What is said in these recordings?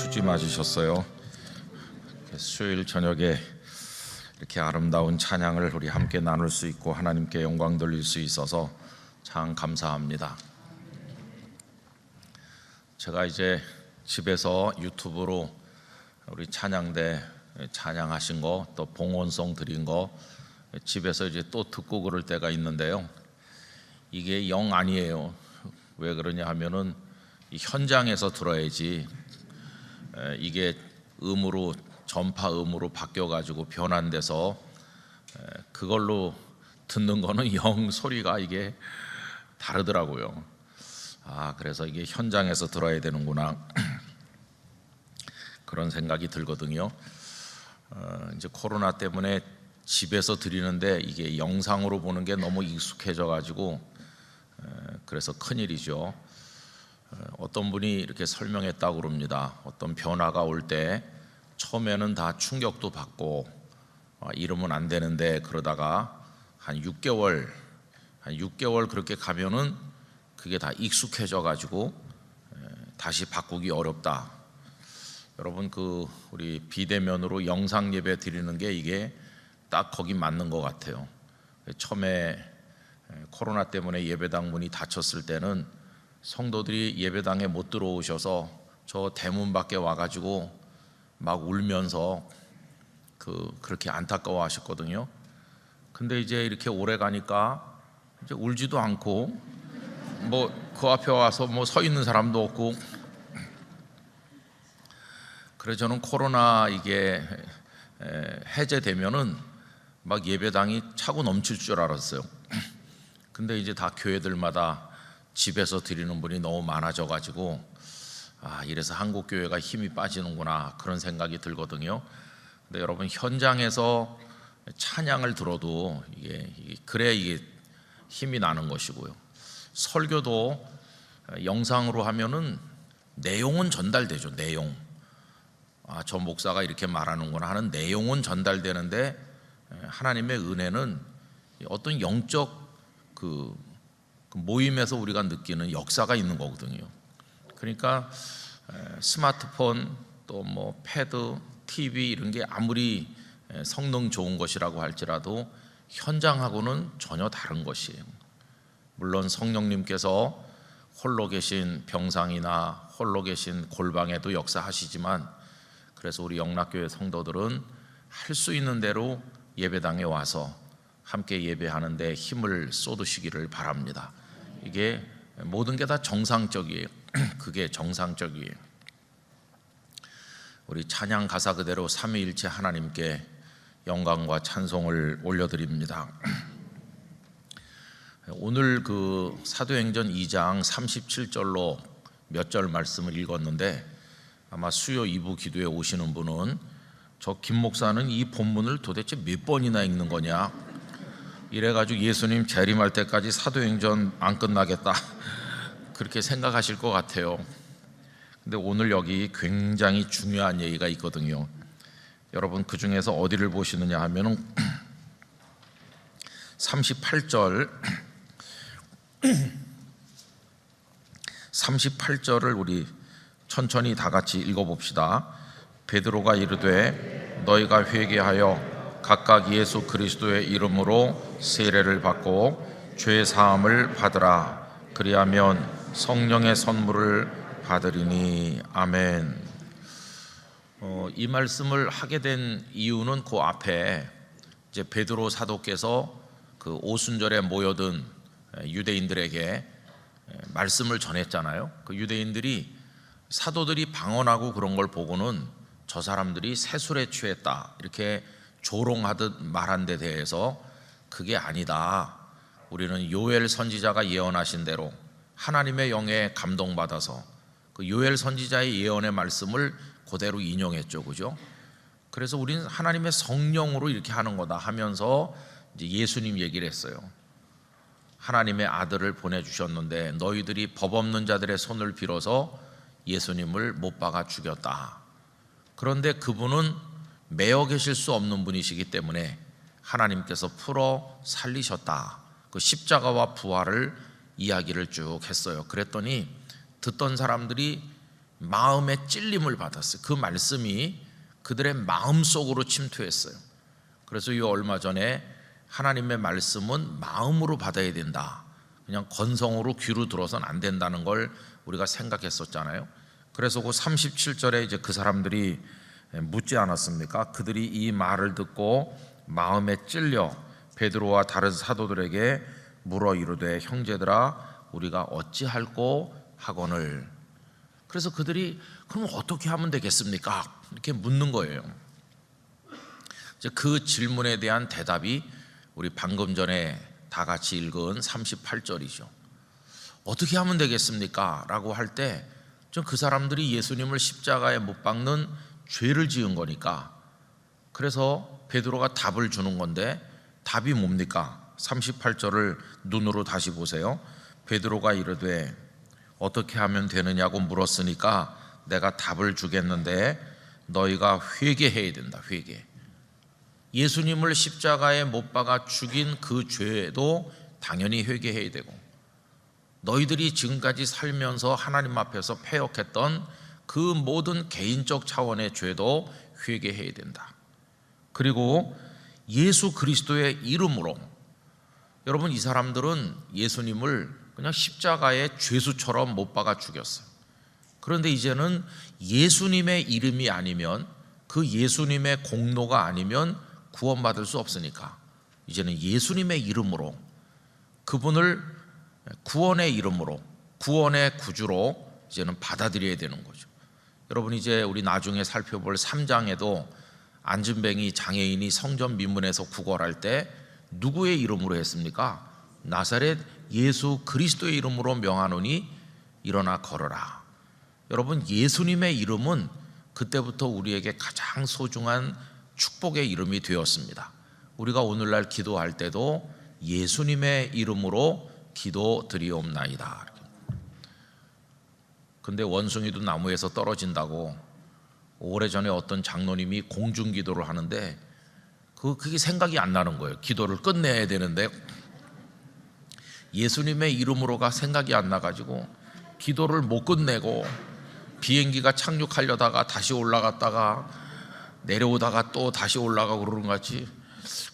휴지 맞으셨어요? 수요일 저녁에 이렇게 아름다운 찬양을 우리 함께 나눌 수 있고 하나님께 영광 돌릴 수 있어서 참 감사합니다. 제가 이제 집에서 유튜브로 우리 찬양대 찬양하신 거, 또 봉헌송 드린 거 집에서 이제 또 듣고 그럴 때가 있는데요. 이게 영 아니에요. 왜 그러냐 하면은 이 현장에서 들어야지 이게 음으로 전파 음으로 바뀌어가지고 변환돼서 그걸로 듣는 거는 영 소리가 이게 다르더라고요. 그래서 이게 현장에서 들어야 되는구나 그런 생각이 들거든요. 이제 코로나 때문에 집에서 드리는데 이게 영상으로 보는 게 너무 익숙해져가지고 그래서 큰일이죠. 어떤 분이 이렇게 설명했다고 그럽니다. 어떤 변화가 올 때 처음에는 다 충격도 받고 이러면 안 되는데 그러다가 한 6개월 그렇게 가면은 그게 다 익숙해져 가지고 다시 바꾸기 어렵다. 여러분 우리 비대면으로 영상 예배 드리는 게 이게 딱 거기 맞는 것 같아요. 처음에 코로나 때문에 예배당 문이 닫혔을 때는 성도들이 예배당에 못 들어오셔서 저 대문 밖에 와가지고 막 울면서 그렇게 안타까워 하셨거든요. 근데 이제 이렇게 오래 가니까 이제 울지도 않고 뭐 그 앞에 와서 뭐 서 있는 사람도 없고, 그래서 저는 코로나 이게 해제되면은 막 예배당이 차고 넘칠 줄 알았어요. 근데 이제 다 교회들마다 집에서 드리는 분이 너무 많아져 가지고 이래서 한국 교회가 힘이 빠지는구나 그런 생각이 들거든요. 근데 여러분 현장에서 찬양을 들어도 그래야 이게 힘이 나는 것이고요. 설교도 영상으로 하면은 내용은 전달되죠. 내용. 저 목사가 이렇게 말하는구나 하는 내용은 전달되는데 하나님의 은혜는 어떤 영적 그 모임에서 우리가 느끼는 역사가 있는 거거든요. 그러니까 스마트폰 또 뭐 패드, TV 이런 게 아무리 성능 좋은 것이라고 할지라도 현장하고는 전혀 다른 것이에요. 물론 성령님께서 홀로 계신 병상이나 홀로 계신 골방에도 역사하시지만, 그래서 우리 영락교회 성도들은 할 수 있는 대로 예배당에 와서 함께 예배하는데 힘을 쏟으시기를 바랍니다. 이게 모든 게 다 정상적이에요. 그게 정상적이에요. 우리 찬양 가사 그대로 삼위일체 하나님께 영광과 찬송을 올려드립니다. 오늘 사도행전 2장 37절로 몇 절 말씀을 읽었는데, 아마 수요 2부 기도에 오시는 분은 저 김 목사는 이 본문을 도대체 몇 번이나 읽는 거냐, 이래가지고 예수님 재림할 때까지 사도행전 안 끝나겠다 그렇게 생각하실 것 같아요. 근데 오늘 여기 굉장히 중요한 얘기가 있거든요. 여러분 그 중에서 어디를 보시느냐 하면은 38절을 우리 천천히 다 같이 읽어봅시다. 베드로가 이르되 너희가 회개하여 각각 예수 그리스도의 이름으로 세례를 받고 죄 사함을 받으라. 그리하면 성령의 선물을 받으리니. 아멘. 이 말씀을 하게 된 이유는 그 앞에 이제 베드로 사도께서 그 오순절에 모여든 유대인들에게 말씀을 전했잖아요. 그 유대인들이 사도들이 방언하고 그런 걸 보고는 저 사람들이 세술에 취했다 이렇게 조롱하듯 말한 데 대해서 그게 아니다. 우리는 요엘 선지자가 예언하신 대로 하나님의 영에 감동받아서 그 요엘 선지자의 예언의 말씀을 그대로 인용했죠. 그죠? 그래서 우리는 하나님의 성령으로 이렇게 하는 거다 하면서 이제 예수님 얘기를 했어요. 하나님의 아들을 보내주셨는데 너희들이 법 없는 자들의 손을 빌어서 예수님을 못 박아 죽였다. 그런데 그분은 매어 계실 수 없는 분이시기 때문에 하나님께서 풀어 살리셨다. 그 십자가와 부활을 이야기를 쭉 했어요. 그랬더니 듣던 사람들이 마음의 찔림을 받았어요. 그 말씀이 그들의 마음속으로 침투했어요. 그래서 이 얼마 전에 하나님의 말씀은 마음으로 받아야 된다, 그냥 건성으로 귀로 들어서는 안 된다는 걸 우리가 생각했었잖아요. 그래서 그 37절에 이제 그 사람들이 묻지 않았습니까? 그들이 이 말을 듣고 마음에 찔려 베드로와 다른 사도들에게 물어 이르되 형제들아 우리가 어찌할꼬 하거늘. 그래서 그들이 그럼 어떻게 하면 되겠습니까? 이렇게 묻는 거예요. 이제 그 질문에 대한 대답이 우리 방금 전에 다 같이 읽은 38절이죠. 어떻게 하면 되겠습니까? 라고 할 때 그 사람들이 예수님을 십자가에 못 박는 죄를 지은 거니까, 그래서 베드로가 답을 주는 건데 답이 뭡니까? 38절을 눈으로 다시 보세요. 베드로가 이르되 어떻게 하면 되느냐고 물었으니까 내가 답을 주겠는데 너희가 회개해야 된다. 회개. 예수님을 십자가에 못 박아 죽인 그 죄도 당연히 회개해야 되고, 너희들이 지금까지 살면서 하나님 앞에서 패역했던 그 모든 개인적 차원의 죄도 회개해야 된다. 그리고 예수 그리스도의 이름으로, 여러분 이 사람들은 예수님을 그냥 십자가에 죄수처럼 못 박아 죽였어요. 그런데 이제는 예수님의 이름이 아니면, 그 예수님의 공로가 아니면 구원받을 수 없으니까 이제는 예수님의 이름으로, 그분을 구원의 이름으로, 구원의 구주로 이제는 받아들여야 되는 거죠. 여러분 이제 우리 나중에 살펴볼 3장에도 안진뱅이 장애인이 성전 미문에서 구걸할 때 누구의 이름으로 했습니까? 나사렛 예수 그리스도의 이름으로 명하노니 일어나 걸어라. 여러분 예수님의 이름은 그때부터 우리에게 가장 소중한 축복의 이름이 되었습니다. 우리가 오늘날 기도할 때도 예수님의 이름으로 기도드리옵나이다. 근데 원숭이도 나무에서 떨어진다고 오래전에 어떤 장로님이 공중기도를 하는데 그게 생각이 안 나는 거예요. 기도를 끝내야 되는데 예수님의 이름으로가 생각이 안 나가지고 기도를 못 끝내고 비행기가 착륙하려다가 다시 올라갔다가 내려오다가 또 다시 올라가고 그러는 것 같이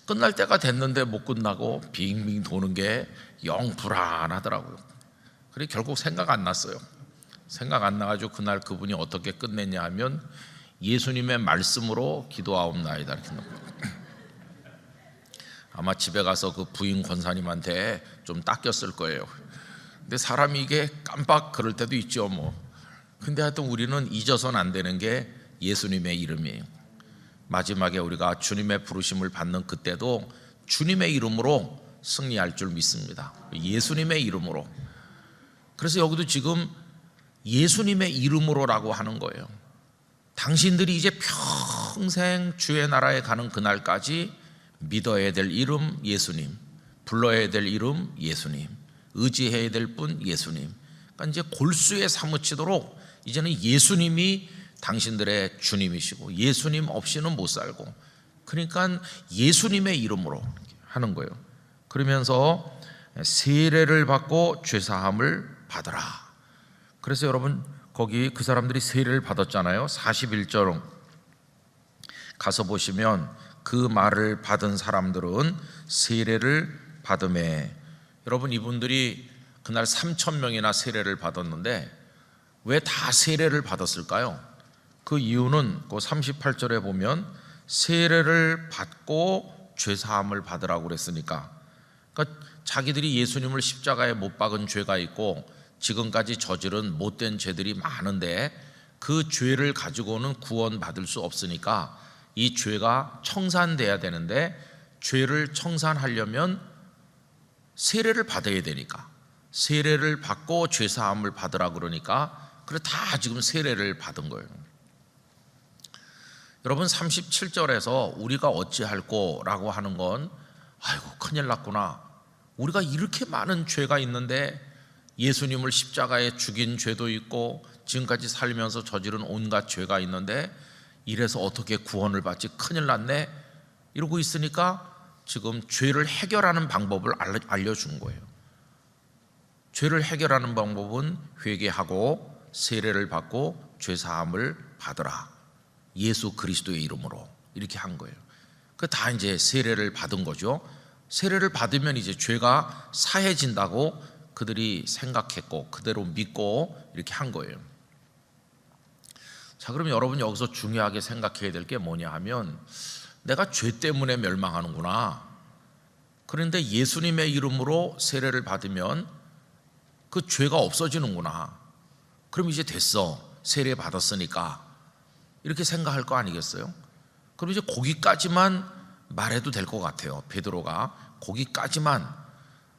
끝날 때가 됐는데 못 끝나고 빙빙 도는 게 영 불안하더라고요. 그래 결국 생각 안 났어요. 생각 안 나가지고 그날 그분이 어떻게 끝냈냐 하면 예수님의 말씀으로 기도하옵나이다 이렇게 넣은 거예요. 아마 집에 가서 그 부인 권사님한테 좀 닦였을 거예요. 근데 사람이 이게 깜빡 그럴 때도 있죠 뭐. 근데 하여튼 우리는 잊어서는 안 되는 게 예수님의 이름이에요. 마지막에 우리가 주님의 부르심을 받는 그때도 주님의 이름으로 승리할 줄 믿습니다. 예수님의 이름으로. 그래서 여기도 지금 예수님의 이름으로라고 하는 거예요. 당신들이 이제 평생 주의 나라에 가는 그날까지 믿어야 될 이름 예수님, 불러야 될 이름 예수님, 의지해야 될 분 예수님. 그러니까 이제 골수에 사무치도록 이제는 예수님이 당신들의 주님이시고 예수님 없이는 못 살고, 그러니까 예수님의 이름으로 하는 거예요. 그러면서 세례를 받고 죄사함을 받으라. 그래서 여러분 거기 그 사람들이 세례를 받았잖아요. 41절 가서 보시면 그 말을 받은 사람들은 세례를 받음에, 여러분 이분들이 그날 3,000명이나 세례를 받았는데 왜 다 세례를 받았을까요? 그 이유는 그 38절에 보면 세례를 받고 죄사함을 받으라고 그랬으니까, 그러니까 자기들이 예수님을 십자가에 못 박은 죄가 있고 지금까지 저지른 못된 죄들이 많은데 그 죄를 가지고는 구원받을 수 없으니까 이 죄가 청산돼야 되는데, 죄를 청산하려면 세례를 받아야 되니까 세례를 받고 죄사함을 받으라 그러니까 그래 다 지금 세례를 받은 거예요. 여러분 37절에서 우리가 어찌할꼬 라고 하는 건 아이고 큰일 났구나, 우리가 이렇게 많은 죄가 있는데 예수님을 십자가에 죽인 죄도 있고 지금까지 살면서 저지른 온갖 죄가 있는데 이래서 어떻게 구원을 받지, 큰일 났네 이러고 있으니까 지금 죄를 해결하는 방법을 알려준 거예요. 죄를 해결하는 방법은 회개하고 세례를 받고 죄 사함을 받으라. 예수 그리스도의 이름으로 이렇게 한 거예요. 그 다 이제 세례를 받은 거죠. 세례를 받으면 이제 죄가 사해진다고 그들이 생각했고 그대로 믿고 이렇게 한 거예요. 자, 그럼 여러분 여기서 중요하게 생각해야 될 게 뭐냐 하면 내가 죄 때문에 멸망하는구나. 그런데 예수님의 이름으로 세례를 받으면 그 죄가 없어지는구나. 그럼 이제 됐어. 세례 받았으니까. 이렇게 생각할 거 아니겠어요? 그럼 이제 거기까지만 말해도 될 것 같아요. 베드로가 거기까지만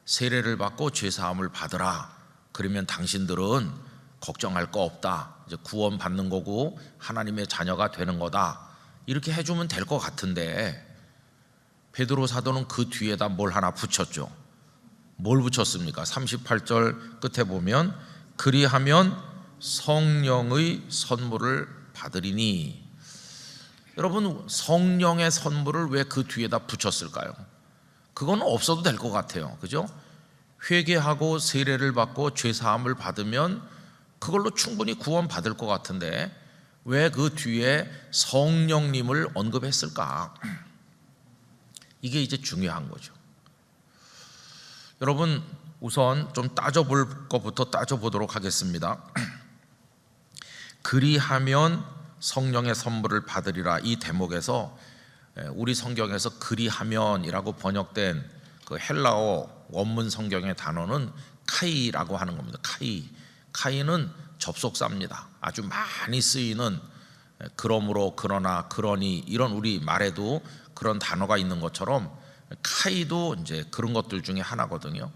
세례를 받고 죄 사함을 받으라. 그러면 당신들은 걱정할 거 없다. 이제 구원 받는 거고 하나님의 자녀가 되는 거다. 이렇게 해주면 될 것 같은데 베드로 사도는 그 뒤에다 뭘 하나 붙였죠. 뭘 붙였습니까? 38절 끝에 보면 그리하면 성령의 선물을 받으리니. 여러분 성령의 선물을 왜 그 뒤에다 붙였을까요? 그건 없어도 될 것 같아요. 그죠? 회개하고 세례를 받고 죄 사함을 받으면 그걸로 충분히 구원 받을 것 같은데 왜 그 뒤에 성령님을 언급했을까? 이게 이제 중요한 거죠. 여러분 우선 좀 따져볼 것부터 따져보도록 하겠습니다. 그리하면 성령의 선물을 받으리라. 이 대목에서 우리 성경에서 그리하면이라고 번역된 그 헬라어 원문 성경의 단어는 카이라고 하는 겁니다. 카이는 접속사입니다. 아주 많이 쓰이는 그러므로, 그러나, 그러니 이런 우리 말에도 그런 단어가 있는 것처럼 카이도 이제 그런 것들 중에 하나거든요.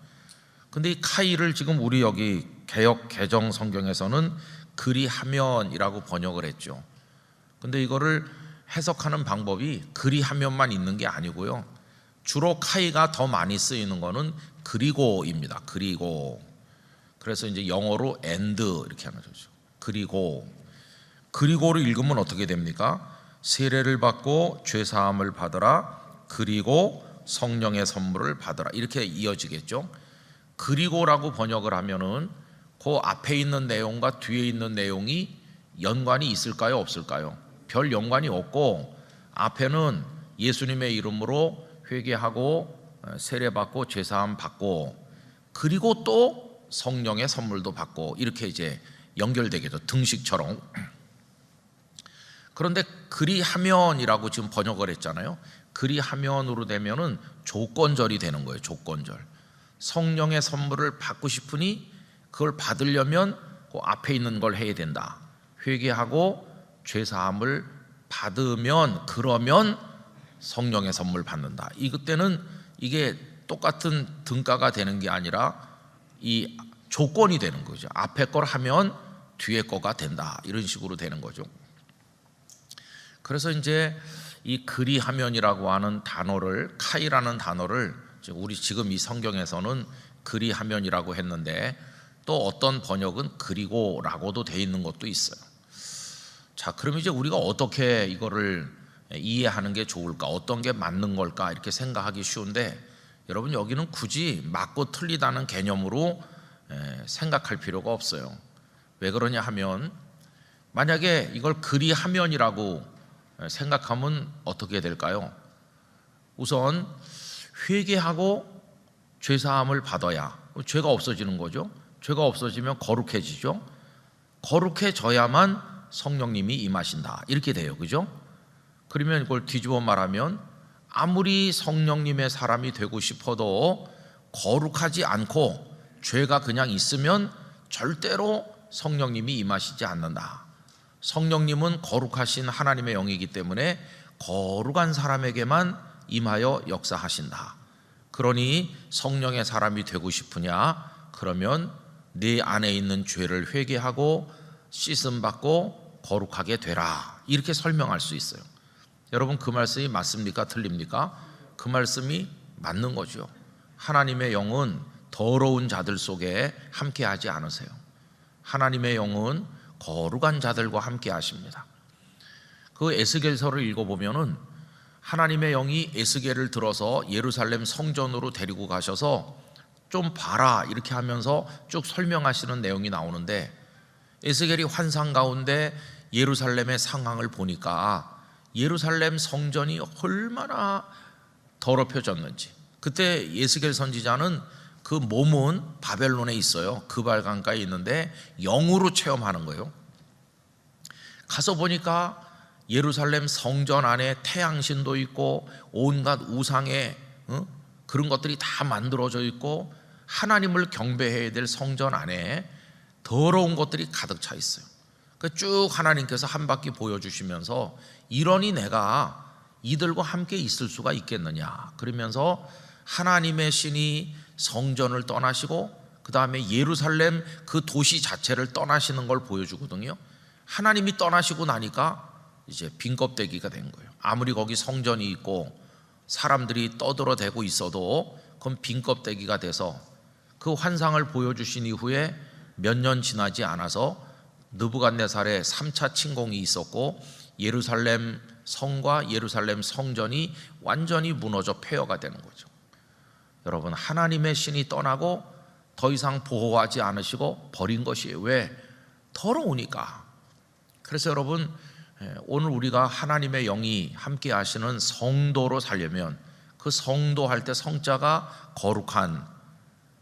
근데 이 카이를 지금 우리 여기 개역 개정 성경에서는 그리하면이라고 번역을 했죠. 근데 이거를 해석하는 방법이 그리하면만 있는 게 아니고요. 주로 카이가 더 많이 쓰이는 거는 그리고입니다. 그리고. 그래서 이제 영어로 and 이렇게 하는 거죠. 그리고를 읽으면 어떻게 됩니까? 세례를 받고 죄 사함을 받으라. 그리고 성령의 선물을 받으라. 이렇게 이어지겠죠. 그리고라고 번역을 하면은 그 앞에 있는 내용과 뒤에 있는 내용이 연관이 있을까요? 없을까요? 별 연관이 없고 앞에는 예수님의 이름으로 회개하고 세례받고 죄사함 받고 그리고 또 성령의 선물도 받고 이렇게 이제 연결되겠죠. 등식처럼. 그런데 그리하면이라고 지금 번역을 했잖아요. 그리하면으로 되면은 조건절이 되는 거예요. 조건절. 성령의 선물을 받고 싶으니 그걸 받으려면 그 앞에 있는 걸 해야 된다. 회개하고 죄사함을 받으면 그러면 성령의 선물 받는다. 그때는 이게 똑같은 등가가 되는 게 아니라 이 조건이 되는 거죠. 앞에 걸 하면 뒤에 거가 된다. 이런 식으로 되는 거죠. 그래서 이제 이 그리하면이라고 하는 단어를 카이라는 단어를 우리 지금 이 성경에서는 그리하면이라고 했는데 또 어떤 번역은 그리고라고도 돼 있는 것도 있어요. 자, 그럼 이제 우리가 어떻게 이거를 이해하는 게 좋을까? 어떤 게 맞는 걸까? 이렇게 생각하기 쉬운데 여러분 여기는 굳이 맞고 틀리다는 개념으로 생각할 필요가 없어요. 왜 그러냐 하면 만약에 이걸 그리하면이라고 생각하면 어떻게 될까요? 우선 회개하고 죄사함을 받아야 죄가 없어지는 거죠. 죄가 없어지면 거룩해지죠. 거룩해져야만 성령님이 임하신다. 이렇게 돼요. 그죠? 그러면 이걸 뒤집어 말하면 아무리 성령님의 사람이 되고 싶어도 거룩하지 않고 죄가 그냥 있으면 절대로 성령님이 임하시지 않는다. 성령님은 거룩하신 하나님의 영이기 때문에 거룩한 사람에게만 임하여 역사하신다. 그러니 성령의 사람이 되고 싶으냐? 그러면 네 안에 있는 죄를 회개하고 씻음 받고 거룩하게 되라. 이렇게 설명할 수 있어요. 여러분 그 말씀이 맞습니까? 틀립니까? 그 말씀이 맞는 거죠. 하나님의 영은 더러운 자들 속에 함께하지 않으세요. 하나님의 영은 거룩한 자들과 함께 하십니다. 그 에스겔서를 읽어보면은 하나님의 영이 에스겔을 들어서 예루살렘 성전으로 데리고 가셔서 좀 봐라 이렇게 하면서 쭉 설명하시는 내용이 나오는데 에스겔이 환상 가운데 예루살렘의 상황을 보니까 예루살렘 성전이 얼마나 더럽혀졌는지, 그때 에스겔 선지자는 그 몸은 바벨론에 있어요. 그발 강가에 있는데 영으로 체험하는 거예요. 가서 보니까 예루살렘 성전 안에 태양신도 있고 온갖 우상의 그런 것들이 다 만들어져 있고 하나님을 경배해야 될 성전 안에 더러운 것들이 가득 차 있어요. 쭉 하나님께서 한 바퀴 보여주시면서 이러니 내가 이들과 함께 있을 수가 있겠느냐, 그러면서 하나님의 신이 성전을 떠나시고 그 다음에 예루살렘 그 도시 자체를 떠나시는 걸 보여주거든요. 하나님이 떠나시고 나니까 이제 빈 껍데기가 된 거예요. 아무리 거기 성전이 있고 사람들이 떠들어대고 있어도 그건 빈 껍데기가 돼서 그 환상을 보여주신 이후에 몇 년 지나지 않아서 느부갓네살의 3차 침공이 있었고 예루살렘 성과 예루살렘 성전이 완전히 무너져 폐허가 되는 거죠. 여러분, 하나님의 신이 떠나고 더 이상 보호하지 않으시고 버린 것이에요. 왜? 더러우니까. 그래서 여러분, 오늘 우리가 하나님의 영이 함께 하시는 성도로 살려면 그 성도할 때 성자가 거룩한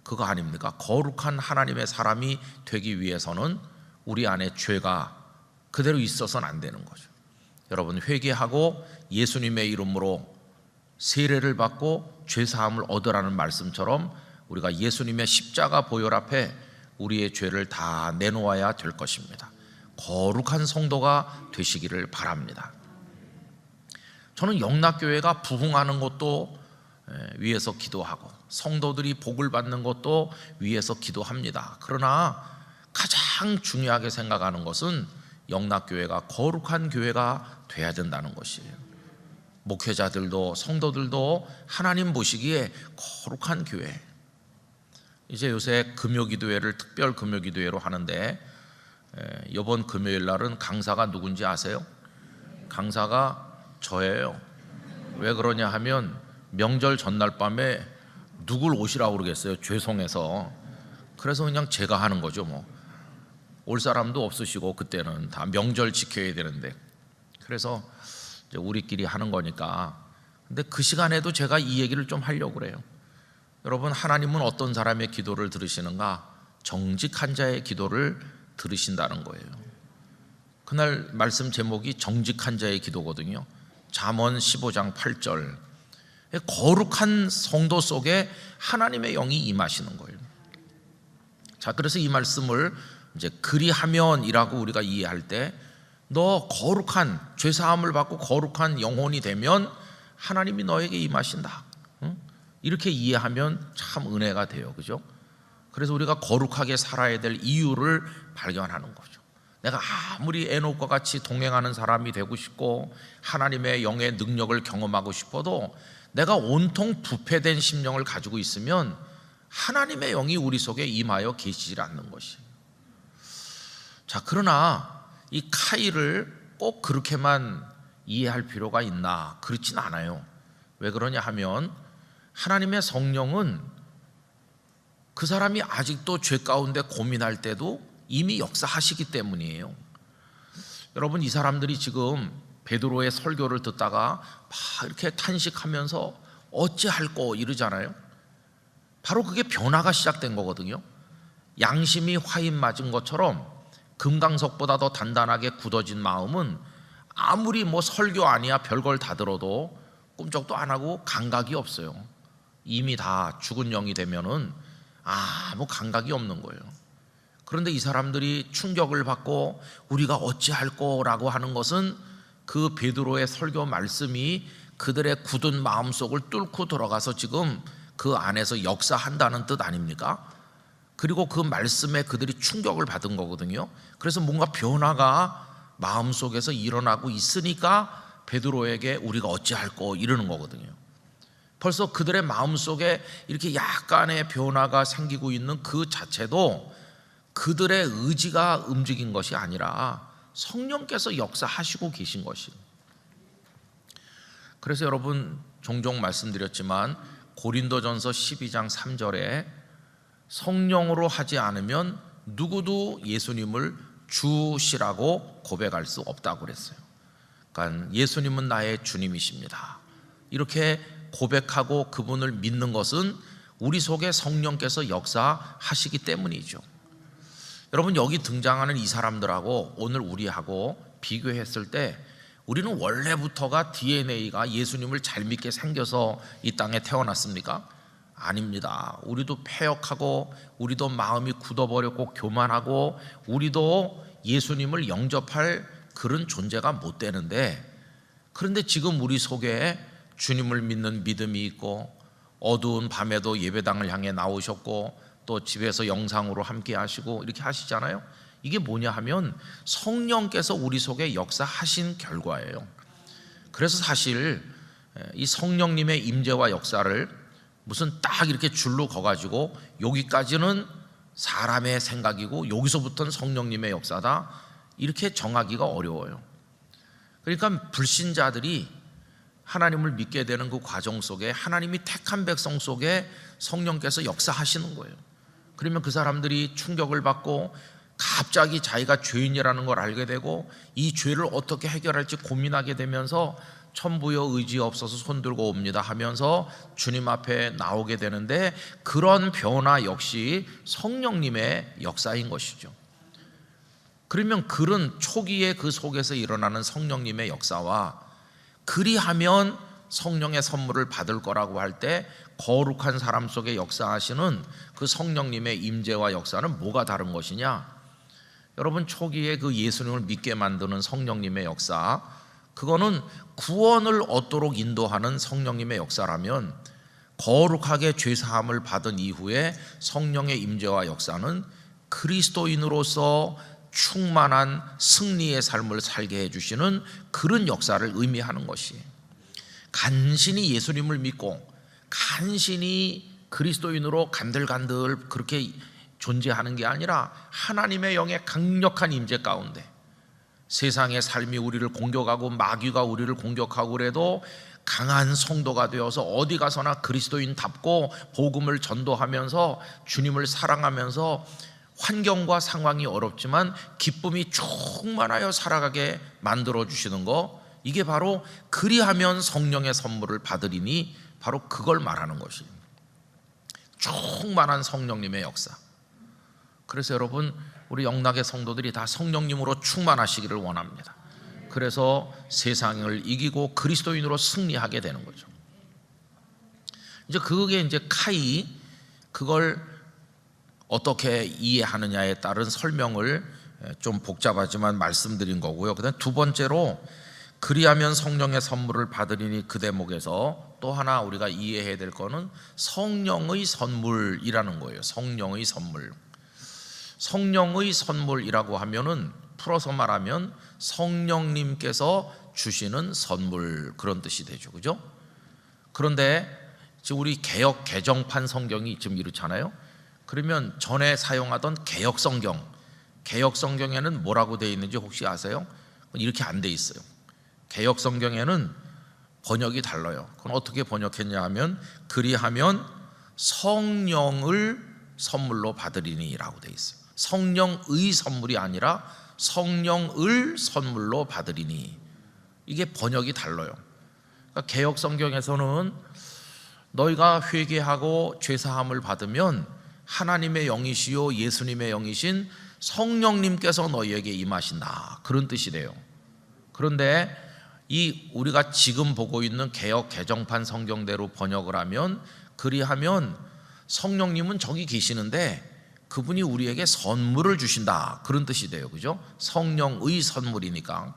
그거 아닙니까? 거룩한 하나님의 사람이 되기 위해서는 우리 안에 죄가 그대로 있어서는 안 되는 거죠. 여러분, 회개하고 예수님의 이름으로 세례를 받고 죄사함을 얻으라는 말씀처럼 우리가 예수님의 십자가 보혈 앞에 우리의 죄를 다 내놓아야 될 것입니다. 거룩한 성도가 되시기를 바랍니다. 저는 영락교회가 부흥하는 것도 위해서 기도하고 성도들이 복을 받는 것도 위해서 기도합니다. 그러나 가장 중요하게 생각하는 것은 영락교회가 거룩한 교회가 돼야 된다는 것이에요. 목회자들도 성도들도 하나님 보시기에 거룩한 교회. 이제 요새 금요기도회를 특별 금요기도회로 하는데 이번 금요일 날은 강사가 누군지 아세요? 강사가 저예요. 왜 그러냐 하면 명절 전날 밤에 누굴 오시라고 그러겠어요, 죄송해서. 그래서 그냥 제가 하는 거죠. 뭐 올 사람도 없으시고 그때는 다 명절 지켜야 되는데, 그래서 이제 우리끼리 하는 거니까. 근데 그 시간에도 제가 이 얘기를 좀 하려고 그래요. 여러분, 하나님은 어떤 사람의 기도를 들으시는가? 정직한 자의 기도를 들으신다는 거예요. 그날 말씀 제목이 정직한 자의 기도거든요. 잠언 15장 8절. 거룩한 성도 속에 하나님의 영이 임하시는 거예요. 자, 그래서 이 말씀을 이제 그리하면이라고 우리가 이해할 때, 너 거룩한 죄사함을 받고 거룩한 영혼이 되면 하나님이 너에게 임하신다, 이렇게 이해하면 참 은혜가 돼요. 그죠? 그래서 우리가 거룩하게 살아야 될 이유를 발견하는 거죠. 내가 아무리 에녹과 같이 동행하는 사람이 되고 싶고 하나님의 영의 능력을 경험하고 싶어도 내가 온통 부패된 심령을 가지고 있으면 하나님의 영이 우리 속에 임하여 계시질 않는 것이에요. 자, 그러나 이 카이를 꼭 그렇게만 이해할 필요가 있나? 그렇진 않아요. 왜 그러냐 하면 하나님의 성령은 그 사람이 아직도 죄 가운데 고민할 때도 이미 역사하시기 때문이에요. 여러분, 이 사람들이 지금 베드로의 설교를 듣다가 막 이렇게 탄식하면서 어찌할꼬 이러잖아요. 바로 그게 변화가 시작된 거거든요. 양심이 화인 맞은 것처럼 금강석보다 더 단단하게 굳어진 마음은 아무리 뭐 설교 아니야 별걸 다 들어도 꿈쩍도 안 하고 감각이 없어요. 이미 다 죽은 영이 되면은 아무 감각이 없는 거예요. 그런데 이 사람들이 충격을 받고 우리가 어찌할 거라고 하는 것은 그 베드로의 설교 말씀이 그들의 굳은 마음속을 뚫고 들어가서 지금 그 안에서 역사한다는 뜻 아닙니까? 그리고 그 말씀에 그들이 충격을 받은 거거든요. 그래서 뭔가 변화가 마음속에서 일어나고 있으니까 베드로에게 우리가 어찌할 거 이러는 거거든요. 벌써 그들의 마음속에 이렇게 약간의 변화가 생기고 있는 그 자체도 그들의 의지가 움직인 것이 아니라 성령께서 역사하시고 계신 것이에요. 그래서 여러분, 종종 말씀드렸지만 고린도전서 12장 3절에 성령으로 하지 않으면 누구도 예수님을 주시라고 고백할 수 없다고 그랬어요. 그러니까 예수님은 나의 주님이십니다. 이렇게 고백하고 그분을 믿는 것은 우리 속에 성령께서 역사하시기 때문이죠. 여러분, 여기 등장하는 이 사람들하고 오늘 우리하고 비교했을 때 우리는 원래부터가 DNA가 예수님을 잘 믿게 생겨서 이 땅에 태어났습니까? 아닙니다. 우리도 패역하고, 우리도 마음이 굳어버렸고 교만하고, 우리도 예수님을 영접할 그런 존재가 못 되는데, 그런데 지금 우리 속에 주님을 믿는 믿음이 있고, 어두운 밤에도 예배당을 향해 나오셨고, 또 집에서 영상으로 함께 하시고 이렇게 하시잖아요. 이게 뭐냐 하면 성령께서 우리 속에 역사하신 결과예요. 그래서 사실 이 성령님의 임재와 역사를 무슨 딱 이렇게 줄로 거가지고 여기까지는 사람의 생각이고 여기서부터는 성령님의 역사다, 이렇게 정하기가 어려워요. 그러니까 불신자들이 하나님을 믿게 되는 그 과정 속에 하나님이 택한 백성 속에 성령께서 역사하시는 거예요. 그러면 그 사람들이 충격을 받고 갑자기 자기가 죄인이라는 걸 알게 되고 이 죄를 어떻게 해결할지 고민하게 되면서 천부여 의지 없어서 손들고 옵니다 하면서 주님 앞에 나오게 되는데, 그런 변화 역시 성령님의 역사인 것이죠. 그러면 그런 초기에 그 속에서 일어나는 성령님의 역사와 그리하면 성령의 선물을 받을 거라고 할 때 거룩한 사람 속에 역사하시는 그 성령님의 임재와 역사는 뭐가 다른 것이냐? 여러분, 초기에 그 예수님을 믿게 만드는 성령님의 역사, 그거는 구원을 얻도록 인도하는 성령님의 역사라면, 거룩하게 죄사함을 받은 이후에 성령의 임재와 역사는 그리스도인으로서 충만한 승리의 삶을 살게 해주시는 그런 역사를 의미하는 것이에요. 간신히 예수님을 믿고 간신히 그리스도인으로 간들간들 그렇게 존재하는 게 아니라 하나님의 영의 강력한 임재 가운데 세상의 삶이 우리를 공격하고 마귀가 우리를 공격하고 그래도 강한 성도가 되어서 어디 가서나 그리스도인답고 복음을 전도하면서 주님을 사랑하면서 환경과 상황이 어렵지만 기쁨이 충만하여 살아가게 만들어주시는 거, 이게 바로 그리하면 성령의 선물을 받으리니 바로 그걸 말하는 것입니다. 충만한 성령님의 역사. 그래서 여러분, 우리 영락의 성도들이 다 성령님으로 충만하시기를 원합니다. 그래서 세상을 이기고 그리스도인으로 승리하게 되는 거죠. 그게 이제 카이, 그걸 어떻게 이해하느냐에 따른 설명을 좀 복잡하지만 말씀드린 거고요. 그다음 두 번째로 그리하면 성령의 선물을 받으리니 그 대목에서 또 하나 우리가 이해해야 될 거는 성령의 선물이라는 거예요. 성령의 선물. 성령의 선물이라고 하면은 풀어서 말하면 성령님께서 주시는 선물, 그런 뜻이 되죠. 그죠? 그런데 지금 우리 개역 개정판 성경이 지금 이렇잖아요. 그러면 전에 사용하던 개역 성경, 개역 성경에는 뭐라고 되어 있는지 혹시 아세요? 이렇게 안 돼 있어요. 개역 성경에는 번역이 달라요. 그건 어떻게 번역했냐 하면 그리하면 성령을 선물로 받으리니라고 되어 있어요. 성령의 선물이 아니라 성령을 선물로 받으리니, 이게 번역이 달라요. 그러니까 개역 성경에서는 너희가 회개하고 죄사함을 받으면 하나님의 영이시요 예수님의 영이신 성령님께서 너희에게 임하신다, 그런 뜻이 돼요. 그런데 이 우리가 지금 보고 있는 개역 개정판 성경대로 번역을 하면 그리하면 성령님은 저기 계시는데 그분이 우리에게 선물을 주신다, 그런 뜻이 돼요. 그죠? 성령의 선물이니까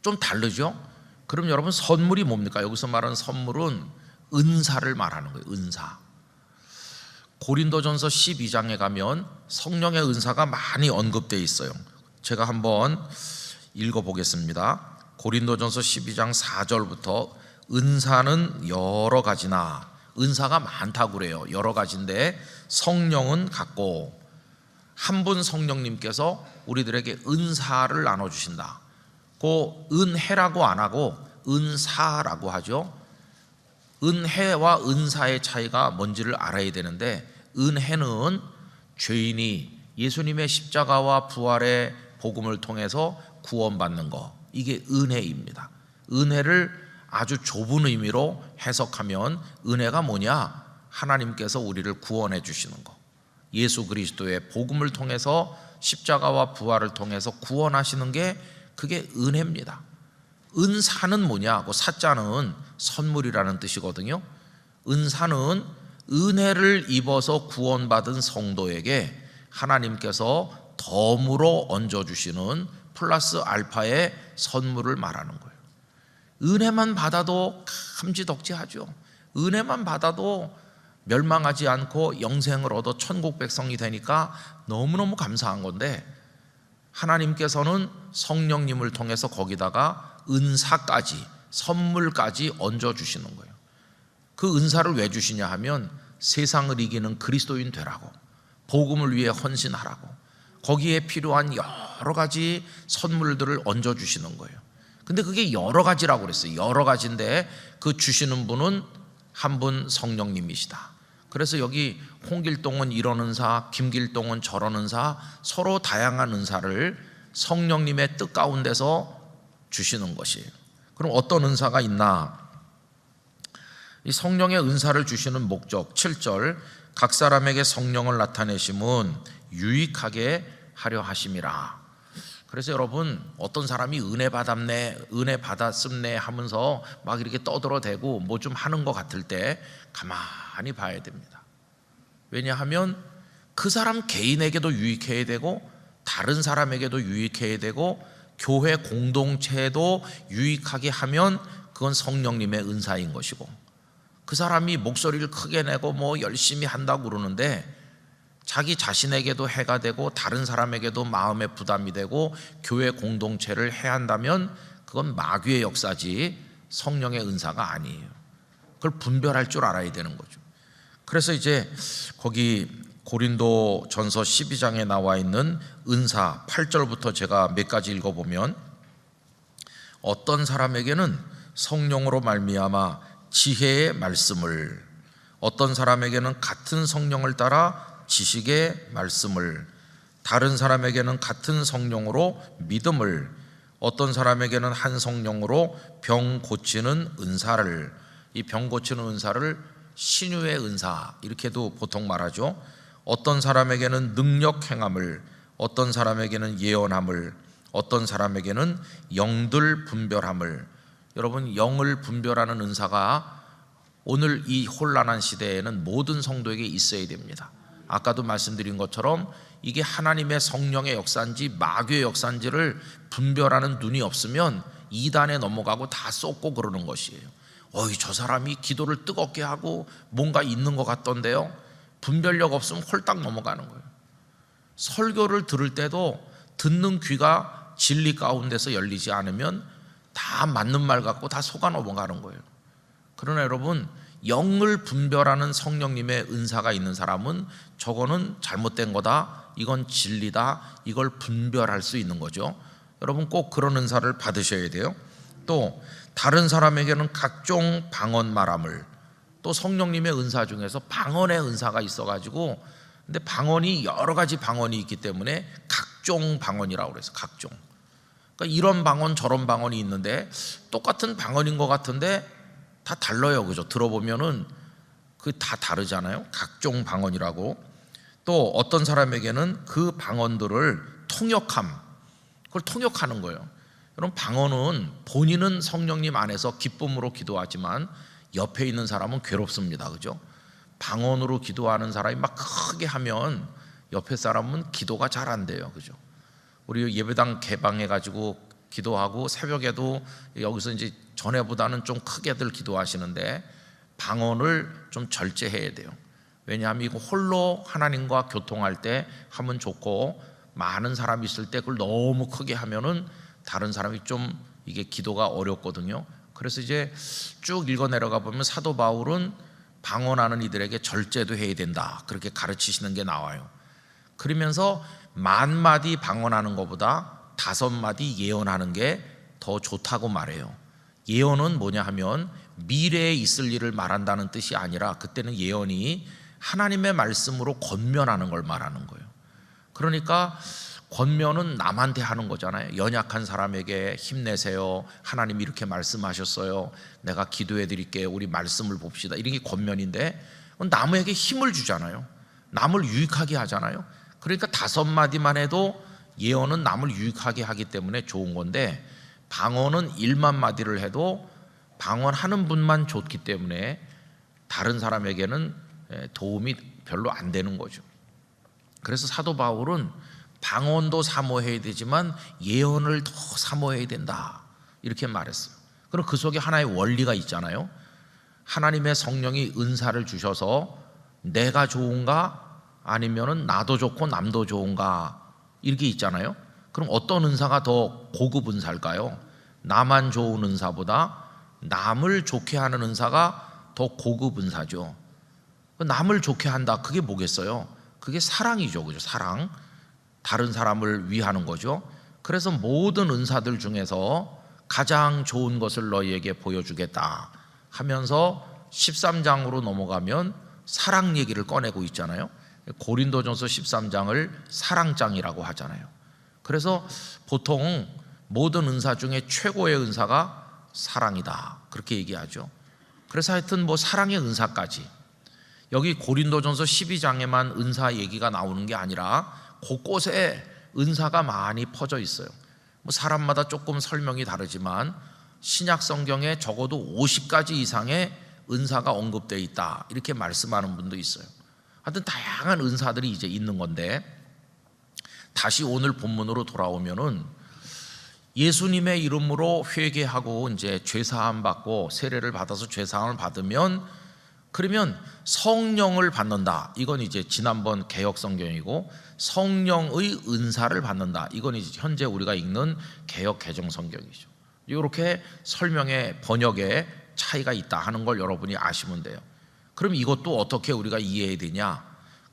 좀 다르죠? 그럼 여러분, 선물이 뭡니까? 여기서 말하는 선물은 은사를 말하는 거예요. 은사. 고린도전서 12장에 가면 성령의 은사가 많이 언급되어 있어요. 제가 한번 읽어보겠습니다. 고린도전서 12장 4절부터 은사는 여러 가지나, 은사가 많다고 그래요. 여러 가지인데 성령은 같고, 한 분 성령님께서 우리들에게 은사를 나눠주신다. 그 은혜라고 안 하고 은사라고 하죠. 은혜와 은사의 차이가 뭔지를 알아야 되는데, 은혜는 죄인이 예수님의 십자가와 부활의 복음을 통해서 구원받는 거, 이게 은혜입니다. 은혜를 아주 좁은 의미로 해석하면 은혜가 뭐냐? 하나님께서 우리를 구원해 주시는 거, 예수 그리스도의 복음을 통해서 십자가와 부활을 통해서 구원하시는 게 그게 은혜입니다. 은사는 뭐냐? 그 사자는 선물이라는 뜻이거든요. 은사는 은혜를 입어서 구원받은 성도에게 하나님께서 덤으로 얹어주시는 플러스 알파의 선물을 말하는 거예요. 은혜만 받아도 감지덕지하죠. 은혜만 받아도 멸망하지 않고 영생을 얻어 천국 백성이 되니까 너무너무 감사한 건데, 하나님께서는 성령님을 통해서 거기다가 은사까지, 선물까지 얹어주시는 거예요. 그 은사를 왜 주시냐 하면 세상을 이기는 그리스도인 되라고, 복음을 위해 헌신하라고, 거기에 필요한 여러 가지 선물들을 얹어주시는 거예요. 근데 그게 여러 가지라고 그랬어요. 여러 가지인데 그 주시는 분은 한 분 성령님이시다. 그래서 여기 홍길동은 이런 은사, 김길동은 저런 은사, 서로 다양한 은사를 성령님의 뜻 가운데서 주시는 것이에요. 그럼 어떤 은사가 있나? 이 성령의 은사를 주시는 목적, 7절, 각 사람에게 성령을 나타내심은 유익하게 하려 하심이라. 그래서 여러분, 어떤 사람이 은혜 받았음네 하면서 막 이렇게 떠들어대고 뭐 좀 하는 것 같을 때 가만히 봐야 됩니다. 왜냐하면 그 사람 개인에게도 유익해야 되고 다른 사람에게도 유익해야 되고 교회 공동체에도 유익하게 하면 그건 성령님의 은사인 것이고, 그 사람이 목소리를 크게 내고 뭐 열심히 한다고 그러는데 자기 자신에게도 해가 되고 다른 사람에게도 마음의 부담이 되고 교회 공동체를 해한다면 그건 마귀의 역사지 성령의 은사가 아니에요. 그걸 분별할 줄 알아야 되는 거죠. 그래서 이제 거기 고린도 전서 12장에 나와 있는 은사 8절부터 제가 몇 가지 읽어보면, 어떤 사람에게는 성령으로 말미암아 지혜의 말씀을, 어떤 사람에게는 같은 성령을 따라 지식의 말씀을, 다른 사람에게는 같은 성령으로 믿음을, 어떤 사람에게는 한 성령으로 병 고치는 은사를, 이 병 고치는 은사를 신유의 은사 이렇게도 보통 말하죠. 어떤 사람에게는 능력 행함을, 어떤 사람에게는 예언함을, 어떤 사람에게는 영들 분별함을. 여러분, 영을 분별하는 은사가 오늘 이 혼란한 시대에는 모든 성도에게 있어야 됩니다. 아까도 말씀드린 것처럼 이게 하나님의 성령의 역사인지 마귀의 역사인지를 분별하는 눈이 없으면 이단에 넘어가고 다 쏟고 그러는 것이에요. 저 사람이 기도를 뜨겁게 하고 뭔가 있는 것 같던데요. 분별력 없으면 홀딱 넘어가는 거예요. 설교를 들을 때도 듣는 귀가 진리 가운데서 열리지 않으면 다 맞는 말 같고 다 속아 넘어가는 거예요. 그러나 여러분, 영을 분별하는 성령님의 은사가 있는 사람은 저거는 잘못된 거다, 이건 진리다, 이걸 분별할 수 있는 거죠. 여러분 꼭 그런 은사를 받으셔야 돼요. 또 다른 사람에게는 각종 방언 말함을, 또 성령님의 은사 중에서 방언의 은사가 있어가지고, 근데 방언이 여러 가지 방언이 있기 때문에 각종 방언이라고 그래서 각종, 그러니까 이런 방언 저런 방언이 있는데 똑같은 방언인 것 같은데 다 달라요. 그죠? 들어보면은 그 다 다르잖아요. 각종 방언이라고. 또 어떤 사람에게는 그 방언들을 통역함, 그걸 통역하는 거예요. 여러분, 방언은 본인은 성령님 안에서 기쁨으로 기도하지만 옆에 있는 사람은 괴롭습니다. 그죠? 방언으로 기도하는 사람이 막 크게 하면 옆에 사람은 기도가 잘 안 돼요. 그죠? 우리 예배당 개방해가지고 기도하고 새벽에도 여기서 이제 전에보다는 좀 크게들 기도하시는데 방언을 좀 절제해야 돼요. 왜냐하면 이거 홀로 하나님과 교통할 때 하면 좋고, 많은 사람이 있을 때 그걸 너무 크게 하면은 다른 사람이 좀 이게 기도가 어렵거든요. 그래서 이제 쭉 읽어 내려가 보면 사도 바울은 방언하는 이들에게 절제도 해야 된다, 그렇게 가르치시는 게 나와요. 그러면서 10,000마디 방언하는 것보다 5마디 예언하는 게 더 좋다고 말해요. 예언은 뭐냐 하면 미래에 있을 일을 말한다는 뜻이 아니라, 그때는 예언이 하나님의 말씀으로 권면하는 걸 말하는 거예요. 그러니까 권면은 남한테 하는 거잖아요. 연약한 사람에게 힘내세요. 하나님이 이렇게 말씀하셨어요. 내가 기도해 드릴게요. 우리 말씀을 봅시다. 이런 게 권면인데 남에게 힘을 주잖아요. 남을 유익하게 하잖아요. 그러니까 5마디만 해도 예언은 남을 유익하게 하기 때문에 좋은 건데, 방언은 1만 마디를 해도 방언하는 분만 좋기 때문에 다른 사람에게는 도움이 별로 안 되는 거죠. 그래서 사도 바울은 방언도 사모해야 되지만 예언을 더 사모해야 된다, 이렇게 말했어요. 그럼 그 속에 하나의 원리가 있잖아요. 하나님의 성령이 은사를 주셔서 내가 좋은가 아니면은 나도 좋고 남도 좋은가, 이렇게 있잖아요. 그럼 어떤 은사가 더 고급 은사일까요? 나만 좋은 은사보다 남을 좋게 하는 은사가 더 고급 은사죠. 남을 좋게 한다, 그게 뭐겠어요? 그게 사랑이죠. 그죠? 사랑. 다른 사람을 위하는 거죠. 그래서 모든 은사들 중에서 가장 좋은 것을 너희에게 보여주겠다 하면서 13장으로 넘어가면 사랑 얘기를 꺼내고 있잖아요. 고린도전서 13장을 사랑장이라고 하잖아요. 그래서 보통 모든 은사 중에 최고의 은사가 사랑이다, 그렇게 얘기하죠. 그래서 하여튼 사랑의 은사까지, 여기 고린도전서 12장에만 은사 얘기가 나오는 게 아니라 곳곳에 은사가 많이 퍼져 있어요. 사람마다 조금 설명이 다르지만 신약 성경에 적어도 50가지 이상의 은사가 언급되어 있다, 이렇게 말씀하는 분도 있어요. 하여튼 다양한 은사들이 이제 있는 건데, 다시 오늘 본문으로 돌아오면은 예수님의 이름으로 회개하고 이제 죄사함 받고 세례를 받아서 죄사함을 받으면, 그러면 성령을 받는다. 이건 이제 지난번 개역 성경이고, 성령의 은사를 받는다. 이건 이제 현재 우리가 읽는 개역 개정 성경이죠. 이렇게 설명의 번역에 차이가 있다 하는 걸 여러분이 아시면 돼요. 그럼 이것도 어떻게 우리가 이해해야 되냐?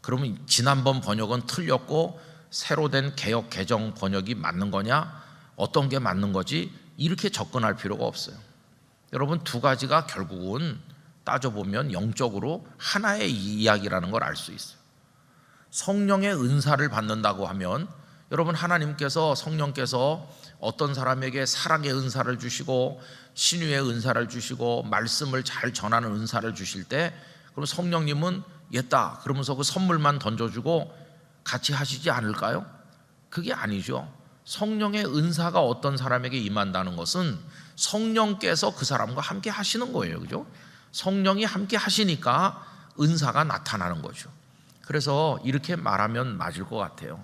그러면 지난번 번역은 틀렸고 새로 된 개역 개정 번역이 맞는 거냐? 어떤 게 맞는 거지? 이렇게 접근할 필요가 없어요. 여러분, 두 가지가 결국은 따져보면 영적으로 하나의 이야기라는 걸 알 수 있어요. 성령의 은사를 받는다고 하면, 여러분, 하나님께서, 성령께서 어떤 사람에게 사랑의 은사를 주시고 신유의 은사를 주시고 말씀을 잘 전하는 은사를 주실 때, 그럼 성령님은 옛다 그러면서 그 선물만 던져주고 같이 하시지 않을까요? 그게 아니죠. 성령의 은사가 어떤 사람에게 임한다는 것은 성령께서 그 사람과 함께 하시는 거예요. 그죠? 성령이 함께 하시니까 은사가 나타나는 거죠. 그래서 이렇게 말하면 맞을 것 같아요.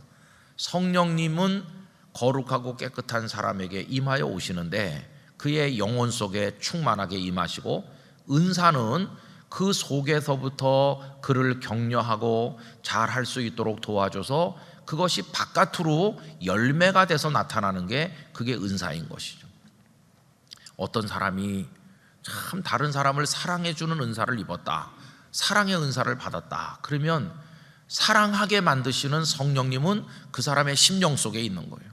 성령님은 거룩하고 깨끗한 사람에게 임하여 오시는데 그의 영혼 속에 충만하게 임하시고, 은사는 그 속에서부터 그를 격려하고 잘할 수 있도록 도와줘서 그것이 바깥으로 열매가 돼서 나타나는 게 그게 은사인 것이죠. 어떤 사람이 참 다른 사람을 사랑해주는 은사를 입었다, 사랑의 은사를 받았다, 그러면 사랑하게 만드시는 성령님은 그 사람의 심령 속에 있는 거예요.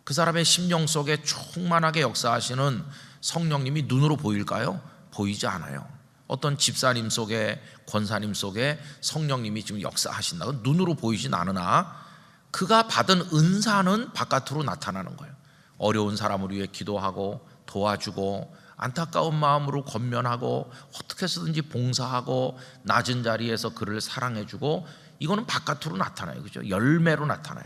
그 사람의 심령 속에 충만하게 역사하시는 성령님이 눈으로 보일까요? 보이지 않아요. 어떤 집사님 속에, 권사님 속에 성령님이 지금 역사하신다, 눈으로 보이진 않으나 그가 받은 은사는 바깥으로 나타나는 거예요. 어려운 사람을 위해 기도하고 도와주고 안타까운 마음으로 권면하고 어떻게 해서든지 봉사하고 낮은 자리에서 그를 사랑해주고, 이거는 바깥으로 나타나요. 그죠? 열매로 나타나요.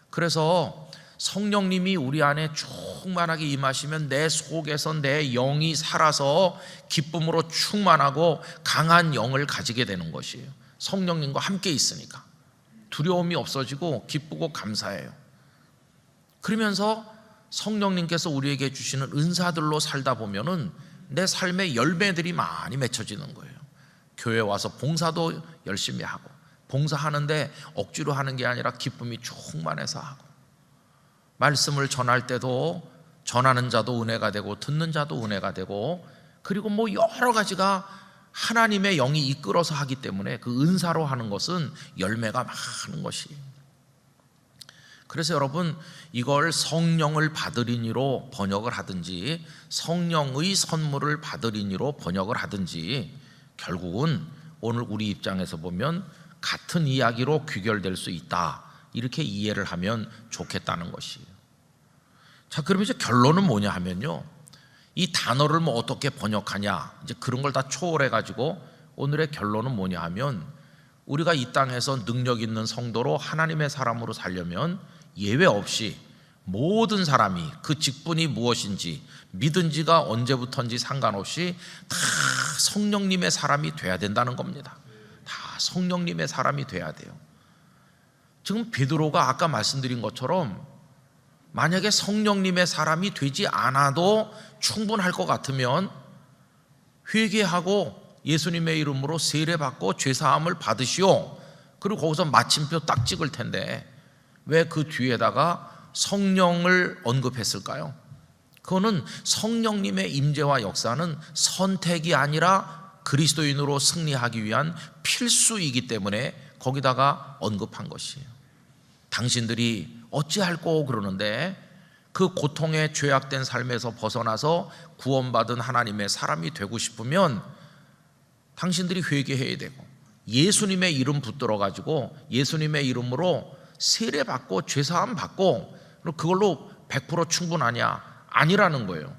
그래서 성령님이 우리 안에 충만하게 임하시면 내 속에서 내 영이 살아서 기쁨으로 충만하고 강한 영을 가지게 되는 것이에요. 성령님과 함께 있으니까 두려움이 없어지고 기쁘고 감사해요. 그러면서 성령님께서 우리에게 주시는 은사들로 살다 보면은 내 삶의 열매들이 많이 맺혀지는 거예요. 교회 와서 봉사도 열심히 하고, 봉사하는데 억지로 하는 게 아니라 기쁨이 충만해서 하고, 말씀을 전할 때도 전하는 자도 은혜가 되고 듣는 자도 은혜가 되고, 그리고 여러 가지가 하나님의 영이 이끌어서 하기 때문에 그 은사로 하는 것은 열매가 많은 것이에요. 그래서 여러분, 이걸 성령을 받으리니로 번역을 하든지 성령의 선물을 받으리니로 번역을 하든지, 결국은 오늘 우리 입장에서 보면 같은 이야기로 귀결될 수 있다, 이렇게 이해를 하면 좋겠다는 것이에요. 자, 그럼 이제 결론은 뭐냐 하면요, 이 단어를 뭐 어떻게 번역하냐, 이제 그런 걸 다 초월해 가지고 오늘의 결론은 뭐냐 하면, 우리가 이 땅에서 능력 있는 성도로 하나님의 사람으로 살려면 예외 없이 모든 사람이 그 직분이 무엇인지 믿은 지가 언제부터인지 상관없이 다 성령님의 사람이 돼야 된다는 겁니다. 다 성령님의 사람이 돼야 돼요. 지금 베드로가 아까 말씀드린 것처럼 만약에 성령님의 사람이 되지 않아도 충분할 것 같으면 회개하고 예수님의 이름으로 세례받고 죄사함을 받으시오, 그리고 거기서 마침표 딱 찍을 텐데 왜 그 뒤에다가 성령을 언급했을까요? 그거는 성령님의 임재와 역사는 선택이 아니라 그리스도인으로 승리하기 위한 필수이기 때문에 거기다가 언급한 것이에요. 당신들이 어찌할꼬 그러는데 그 고통의 죄악된 삶에서 벗어나서 구원받은 하나님의 사람이 되고 싶으면 당신들이 회개해야 되고 예수님의 이름 붙들어 가지고 예수님의 이름으로 세례받고 죄사함 받고 그걸로 100% 충분하냐? 아니라는 거예요.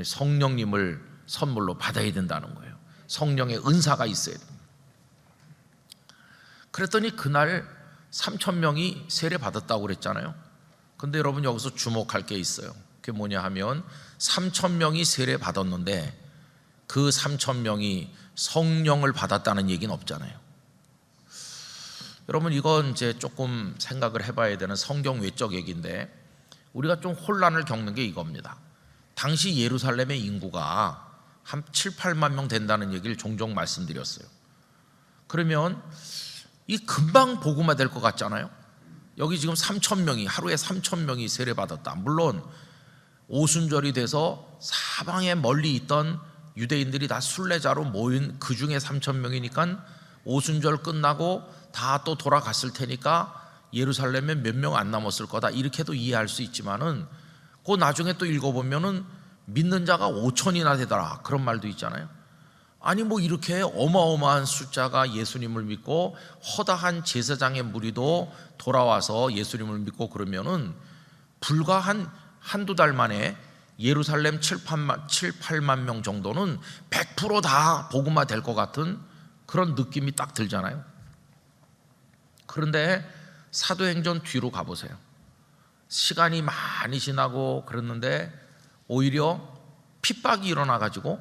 성령님을 선물로 받아야 된다는 거예요. 성령의 은사가 있어야 돼요. 그랬더니 그날 3,000명이 세례받았다고 그랬잖아요. 근데 여러분 여기서 주목할 게 있어요. 그게 뭐냐 하면 3,000명이 세례받았는데 그 3,000명이 성령을 받았다는 얘기는 없잖아요. 여러분 이건 이제 조금 생각을 해봐야 되는 성경 외적 얘기인데, 우리가 좀 혼란을 겪는 게 이겁니다. 당시 예루살렘의 인구가 한 7, 8만 명 된다는 얘기를 종종 말씀드렸어요. 그러면 이 금방 복음화 될 것 같잖아요. 여기 지금 3,000명이, 하루에 3,000명이 세례받았다. 물론 오순절이 돼서 사방에 멀리 있던 유대인들이 다 순례자로 모인 그 중에 3,000명이니까 오순절 끝나고 다 또 돌아갔을 테니까 예루살렘에 몇 명 안 남았을 거다, 이렇게도 이해할 수 있지만은 그 나중에 또 읽어보면은 믿는 자가 5,000이나 되더라, 그런 말도 있잖아요. 아니 뭐 이렇게 어마어마한 숫자가 예수님을 믿고 허다한 제사장의 무리도 돌아와서 예수님을 믿고 그러면은 불과 한두 달 만에 예루살렘 7, 8만 명 정도는 100% 다 복음화 될 것 같은 그런 느낌이 딱 들잖아요. 그런데 사도행전 뒤로 가보세요. 시간이 많이 지나고 그랬는데 오히려 핍박이 일어나가지고,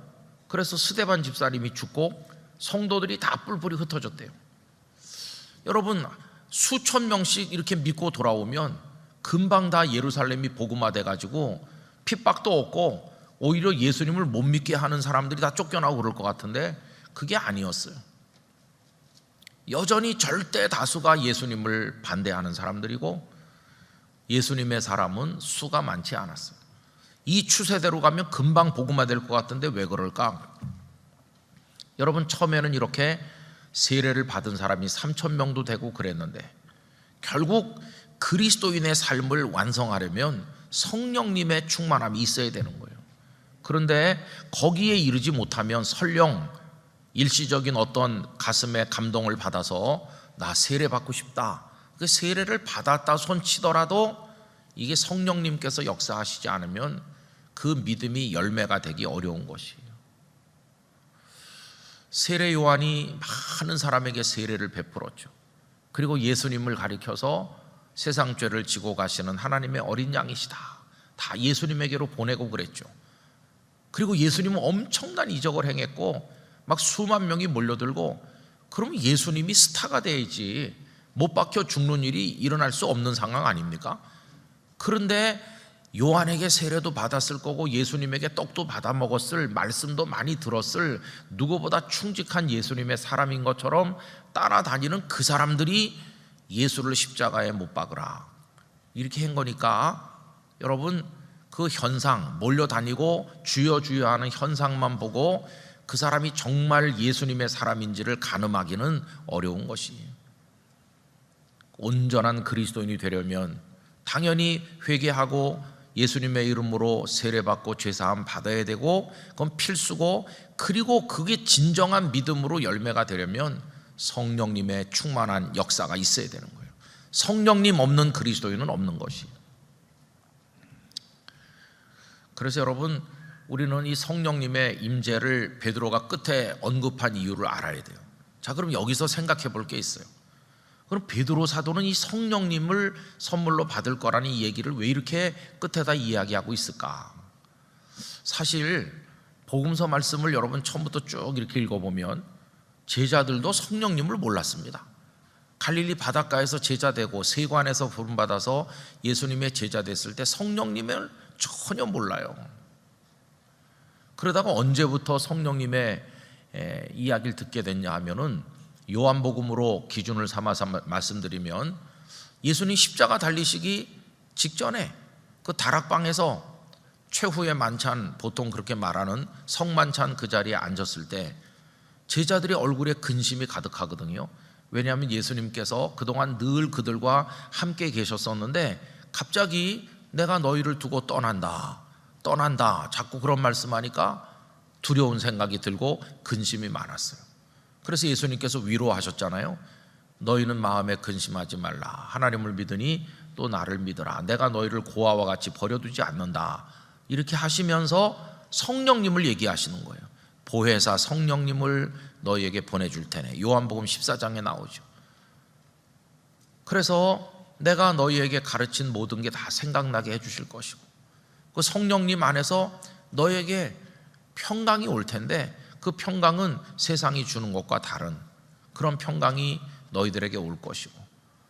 그래서 스데반 집사님이 죽고 성도들이 다 뿔뿔이 흩어졌대요. 여러분 수천 명씩 이렇게 믿고 돌아오면 금방 다 예루살렘이 복음화돼가지고 핍박도 없고 오히려 예수님을 못 믿게 하는 사람들이 다 쫓겨나고 그럴 것 같은데 그게 아니었어요. 여전히 절대 다수가 예수님을 반대하는 사람들이고 예수님의 사람은 수가 많지 않았어요. 이 추세대로 가면 금방 복음화될 것 같은데 왜 그럴까? 여러분 처음에는 이렇게 세례를 받은 사람이 3,000명도 되고 그랬는데 결국 그리스도인의 삶을 완성하려면 성령님의 충만함이 있어야 되는 거예요. 그런데 거기에 이르지 못하면 설령 일시적인 어떤 가슴의 감동을 받아서 나 세례 받고 싶다, 그 세례를 받았다 손치더라도 이게 성령님께서 역사하시지 않으면 그 믿음이 열매가 되기 어려운 것이에요. 세례 요한이 많은 사람에게 세례를 베풀었죠. 그리고 예수님을 가리켜서 세상 죄를 지고 가시는 하나님의 어린 양이시다, 다 예수님에게로 보내고 그랬죠. 그리고 예수님은 엄청난 이적을 행했고 막 수만 명이 몰려들고, 그럼 예수님이 스타가 돼야지 못 박혀 죽는 일이 일어날 수 없는 상황 아닙니까? 그런데 요한에게 세례도 받았을 거고 예수님에게 떡도 받아 먹었을, 말씀도 많이 들었을 누구보다 충직한 예수님의 사람인 것처럼 따라다니는 그 사람들이 예수를 십자가에 못 박으라 이렇게 한 거니까, 여러분 그 현상, 몰려다니고 주여 주여 하는 현상만 보고 그 사람이 정말 예수님의 사람인지를 가늠하기는 어려운 것이에요. 온전한 그리스도인이 되려면 당연히 회개하고 예수님의 이름으로 세례받고 죄사함 받아야 되고 그건 필수고, 그리고 그게 진정한 믿음으로 열매가 되려면 성령님의 충만한 역사가 있어야 되는 거예요. 성령님 없는 그리스도인은 없는 것이. 그래서 여러분, 우리는 이 성령님의 임재를 베드로가 끝에 언급한 이유를 알아야 돼요. 자, 그럼 여기서 생각해 볼 게 있어요. 그럼 베드로 사도는 이 성령님을 선물로 받을 거라는 이 얘기를 왜 이렇게 끝에다 이야기하고 있을까? 사실 복음서 말씀을 여러분 처음부터 쭉 이렇게 읽어보면 제자들도 성령님을 몰랐습니다. 갈릴리 바닷가에서 제자되고 세관에서 부름받아서 예수님의 제자 됐을 때 성령님을 전혀 몰라요. 그러다가 언제부터 성령님의 이야기를 듣게 됐냐 하면은 요한복음으로 기준을 삼아서 말씀드리면 예수님 십자가 달리시기 직전에 그 다락방에서 최후의 만찬, 보통 그렇게 말하는 성만찬 그 자리에 앉았을 때 제자들의 얼굴에 근심이 가득하거든요. 왜냐하면 예수님께서 그동안 늘 그들과 함께 계셨었는데 갑자기 내가 너희를 두고 떠난다 자꾸 그런 말씀하니까 두려운 생각이 들고 근심이 많았어요. 그래서 예수님께서 위로하셨잖아요. 너희는 마음에 근심하지 말라. 하나님을 믿으니 또 나를 믿으라. 내가 너희를 고아와 같이 버려두지 않는다. 이렇게 하시면서 성령님을 얘기하시는 거예요. 보혜사 성령님을 너희에게 보내줄 테네. 요한복음 14장에 나오죠. 그래서 내가 너희에게 가르친 모든 게 다 생각나게 해주실 것이고 그 성령님 안에서 너희에게 평강이 올 텐데 그 평강은 세상이 주는 것과 다른 그런 평강이 너희들에게 올 것이고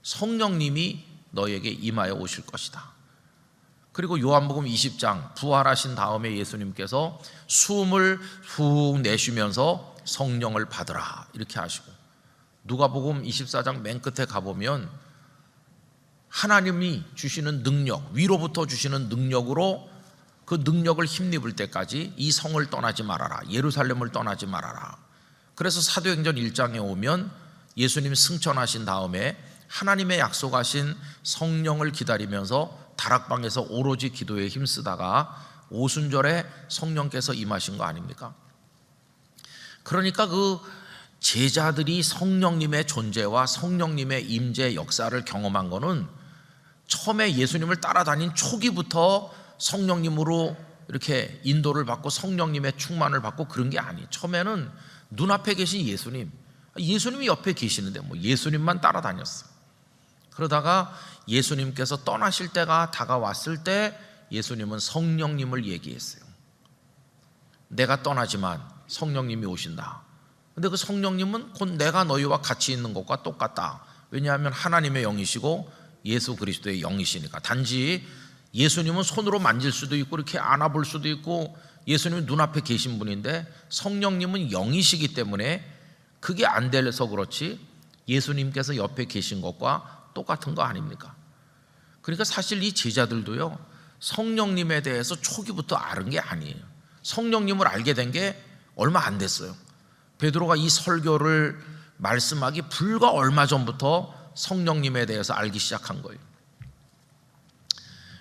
성령님이 너희에게 임하여 오실 것이다. 그리고 요한복음 20장 부활하신 다음에 예수님께서 숨을 훅 내쉬면서 성령을 받으라 이렇게 하시고 누가복음 24장 맨 끝에 가보면 하나님이 주시는 능력, 위로부터 주시는 능력으로 그 능력을 힘입을 때까지 이 성을 떠나지 말아라. 예루살렘을 떠나지 말아라. 그래서 사도행전 1장에 오면 예수님 승천하신 다음에 하나님의 약속하신 성령을 기다리면서 다락방에서 오로지 기도에 힘쓰다가 오순절에 성령께서 임하신 거 아닙니까? 그러니까 그 제자들이 성령님의 존재와 성령님의 임재 역사를 경험한 거는 처음에 예수님을 따라다닌 초기부터 성령님으로 이렇게 인도를 받고 성령님의 충만을 받고 그런 게 아니에요. 처음에는 눈앞에 계신 예수님이 옆에 계시는데 뭐 예수님만 따라다녔어요. 그러다가 예수님께서 떠나실 때가 다가왔을 때 예수님은 성령님을 얘기했어요. 내가 떠나지만 성령님이 오신다. 근데 그 성령님은 곧 내가 너희와 같이 있는 것과 똑같다. 왜냐하면 하나님의 영이시고 예수 그리스도의 영이시니까. 단지 예수님은 손으로 만질 수도 있고 이렇게 안아볼 수도 있고 예수님은 눈앞에 계신 분인데 성령님은 영이시기 때문에 그게 안 돼서 그렇지 예수님께서 옆에 계신 것과 똑같은 거 아닙니까? 그러니까 사실 이 제자들도요 성령님에 대해서 초기부터 아는 게 아니에요. 성령님을 알게 된 게 얼마 안 됐어요. 베드로가 이 설교를 말씀하기 불과 얼마 전부터 성령님에 대해서 알기 시작한 거예요.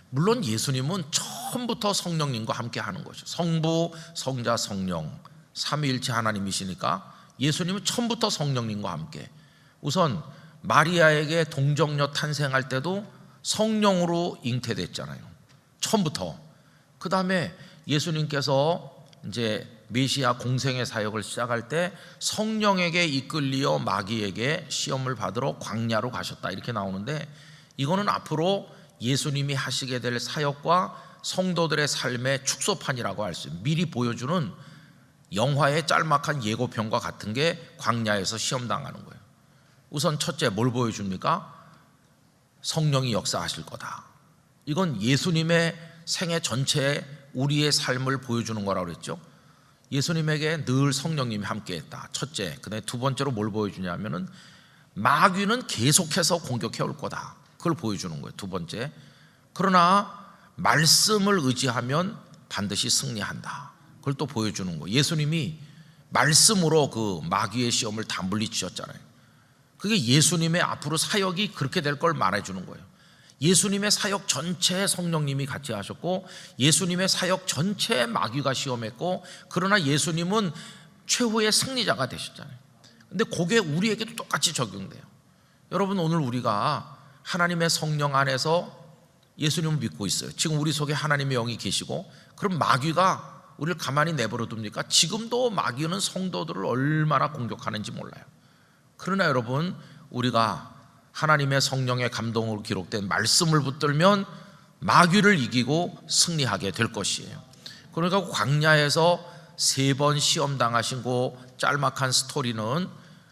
물론 예수님은 처음부터 성령님과 함께 하는 거죠. 성부, 성자, 성령 삼위일체 하나님이시니까 예수님은 처음부터 성령님과 함께. 우선 마리아에게 동정녀 탄생할 때도 성령으로 잉태됐잖아요. 처음부터. 그 다음에 예수님께서 이제 메시아 공생의 사역을 시작할 때 성령에게 이끌리어 마귀에게 시험을 받으러 광야로 가셨다 이렇게 나오는데 이거는 앞으로 예수님이 하시게 될 사역과 성도들의 삶의 축소판이라고 할 수 있어요. 미리 보여주는 영화의 짤막한 예고편과 같은 게 광야에서 시험당하는 거예요. 우선 첫째 뭘 보여줍니까? 성령이 역사하실 거다. 이건 예수님의 생애 전체에 우리의 삶을 보여주는 거라고 그랬죠. 예수님에게 늘 성령님이 함께했다. 첫째. 그다음에 두 번째로 뭘 보여주냐면은 마귀는 계속해서 공격해 올 거다. 그걸 보여주는 거예요. 두 번째. 그러나 말씀을 의지하면 반드시 승리한다. 그걸 또 보여주는 거예요. 예수님이 말씀으로 그 마귀의 시험을 다 물리치셨잖아요. 그게 예수님의 앞으로 사역이 그렇게 될 걸 말해주는 거예요. 예수님의 사역 전체에 성령님이 같이 하셨고 예수님의 사역 전체에 마귀가 시험했고 그러나 예수님은 최후의 승리자가 되셨잖아요. 근데 그게 우리에게도 똑같이 적용돼요. 여러분 오늘 우리가 하나님의 성령 안에서 예수님을 믿고 있어요. 지금 우리 속에 하나님의 영이 계시고, 그럼 마귀가 우리를 가만히 내버려 둡니까? 지금도 마귀는 성도들을 얼마나 공격하는지 몰라요. 그러나 여러분, 우리가 하나님의 성령의 감동으로 기록된 말씀을 붙들면 마귀를 이기고 승리하게 될 것이에요. 그러니까 광야에서 3번 시험 당하신 그 짤막한 스토리는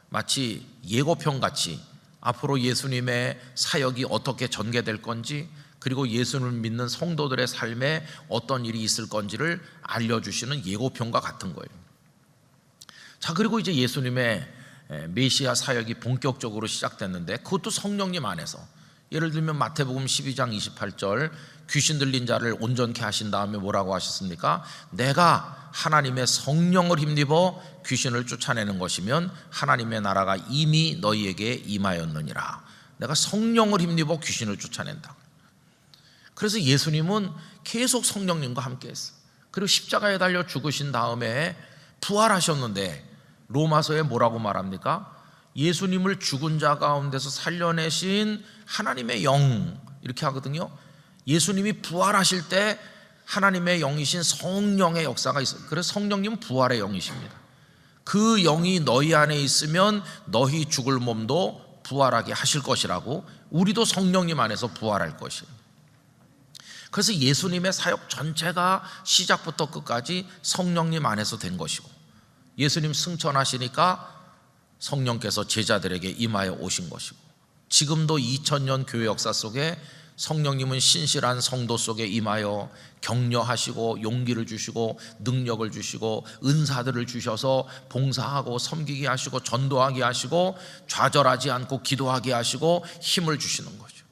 마치 예고편 같이 앞으로 예수님의 사역이 어떻게 전개될 건지, 그리고 예수님을 믿는 성도들의 삶에 어떤 일이 있을 건지를 알려주시는 예고편과 같은 거예요. 자, 그리고 이제 예수님의 메시아 사역이 본격적으로 시작됐는데, 그것도 성령님 안에서, 예를 들면 마태복음 12장 28절, 귀신 들린 자를 온전케 하신 다음에 뭐라고 하셨습니까? 내가 하나님의 성령을 힘입어 귀신을 쫓아내는 것이면 하나님의 나라가 이미 너희에게 임하였느니라. 내가 성령을 힘입어 귀신을 쫓아낸다. 그래서 예수님은 계속 성령님과 함께 했어요. 그리고 십자가에 달려 죽으신 다음에 부활하셨는데, 로마서에 뭐라고 말합니까? 예수님을 죽은 자 가운데서 살려내신 하나님의 영, 이렇게 하거든요. 예수님이 부활하실 때 하나님의 영이신 성령의 역사가 있어요. 그래서 성령님은 부활의 영이십니다. 그 영이 너희 안에 있으면 너희 죽을 몸도 부활하게 하실 것이라고, 우리도 성령님 안에서 부활할 것이에요. 그래서 예수님의 사역 전체가 시작부터 끝까지 성령님 안에서 된 것이고, 예수님 승천하시니까 성령께서 제자들에게 임하여 오신 것이고, 지금도 2000년 교회 역사 속에 성령님은 신실한 성도 속에 임하여 격려하시고 용기를 주시고 능력을 주시고 은사들을 주셔서 봉사하고 섬기게 하시고 전도하게 하시고 좌절하지 않고 기도하게 하시고 힘을 주시는 거죠.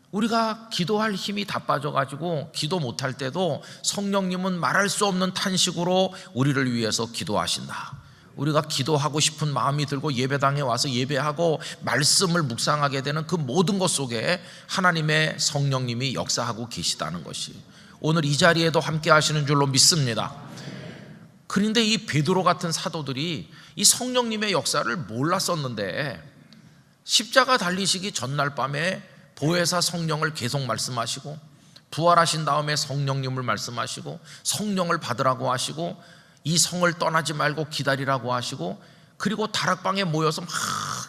우리가 기도할 힘이 다 빠져가지고 기도 못할 때도 성령님은 말할 수 없는 탄식으로 우리를 위해서 기도하신다. 우리가 기도하고 싶은 마음이 들고 예배당에 와서 예배하고 말씀을 묵상하게 되는 그 모든 것 속에 하나님의 성령님이 역사하고 계시다는 것이 오늘 이 자리에도 함께 하시는 줄로 믿습니다. 그런데 이 베드로 같은 사도들이 이 성령님의 역사를 몰랐었는데, 십자가 달리시기 전날 밤에 보혜사 성령을 계속 말씀하시고, 부활하신 다음에 성령님을 말씀하시고, 성령을 받으라고 하시고, 이 성을 떠나지 말고 기다리라고 하시고, 그리고 다락방에 모여서 막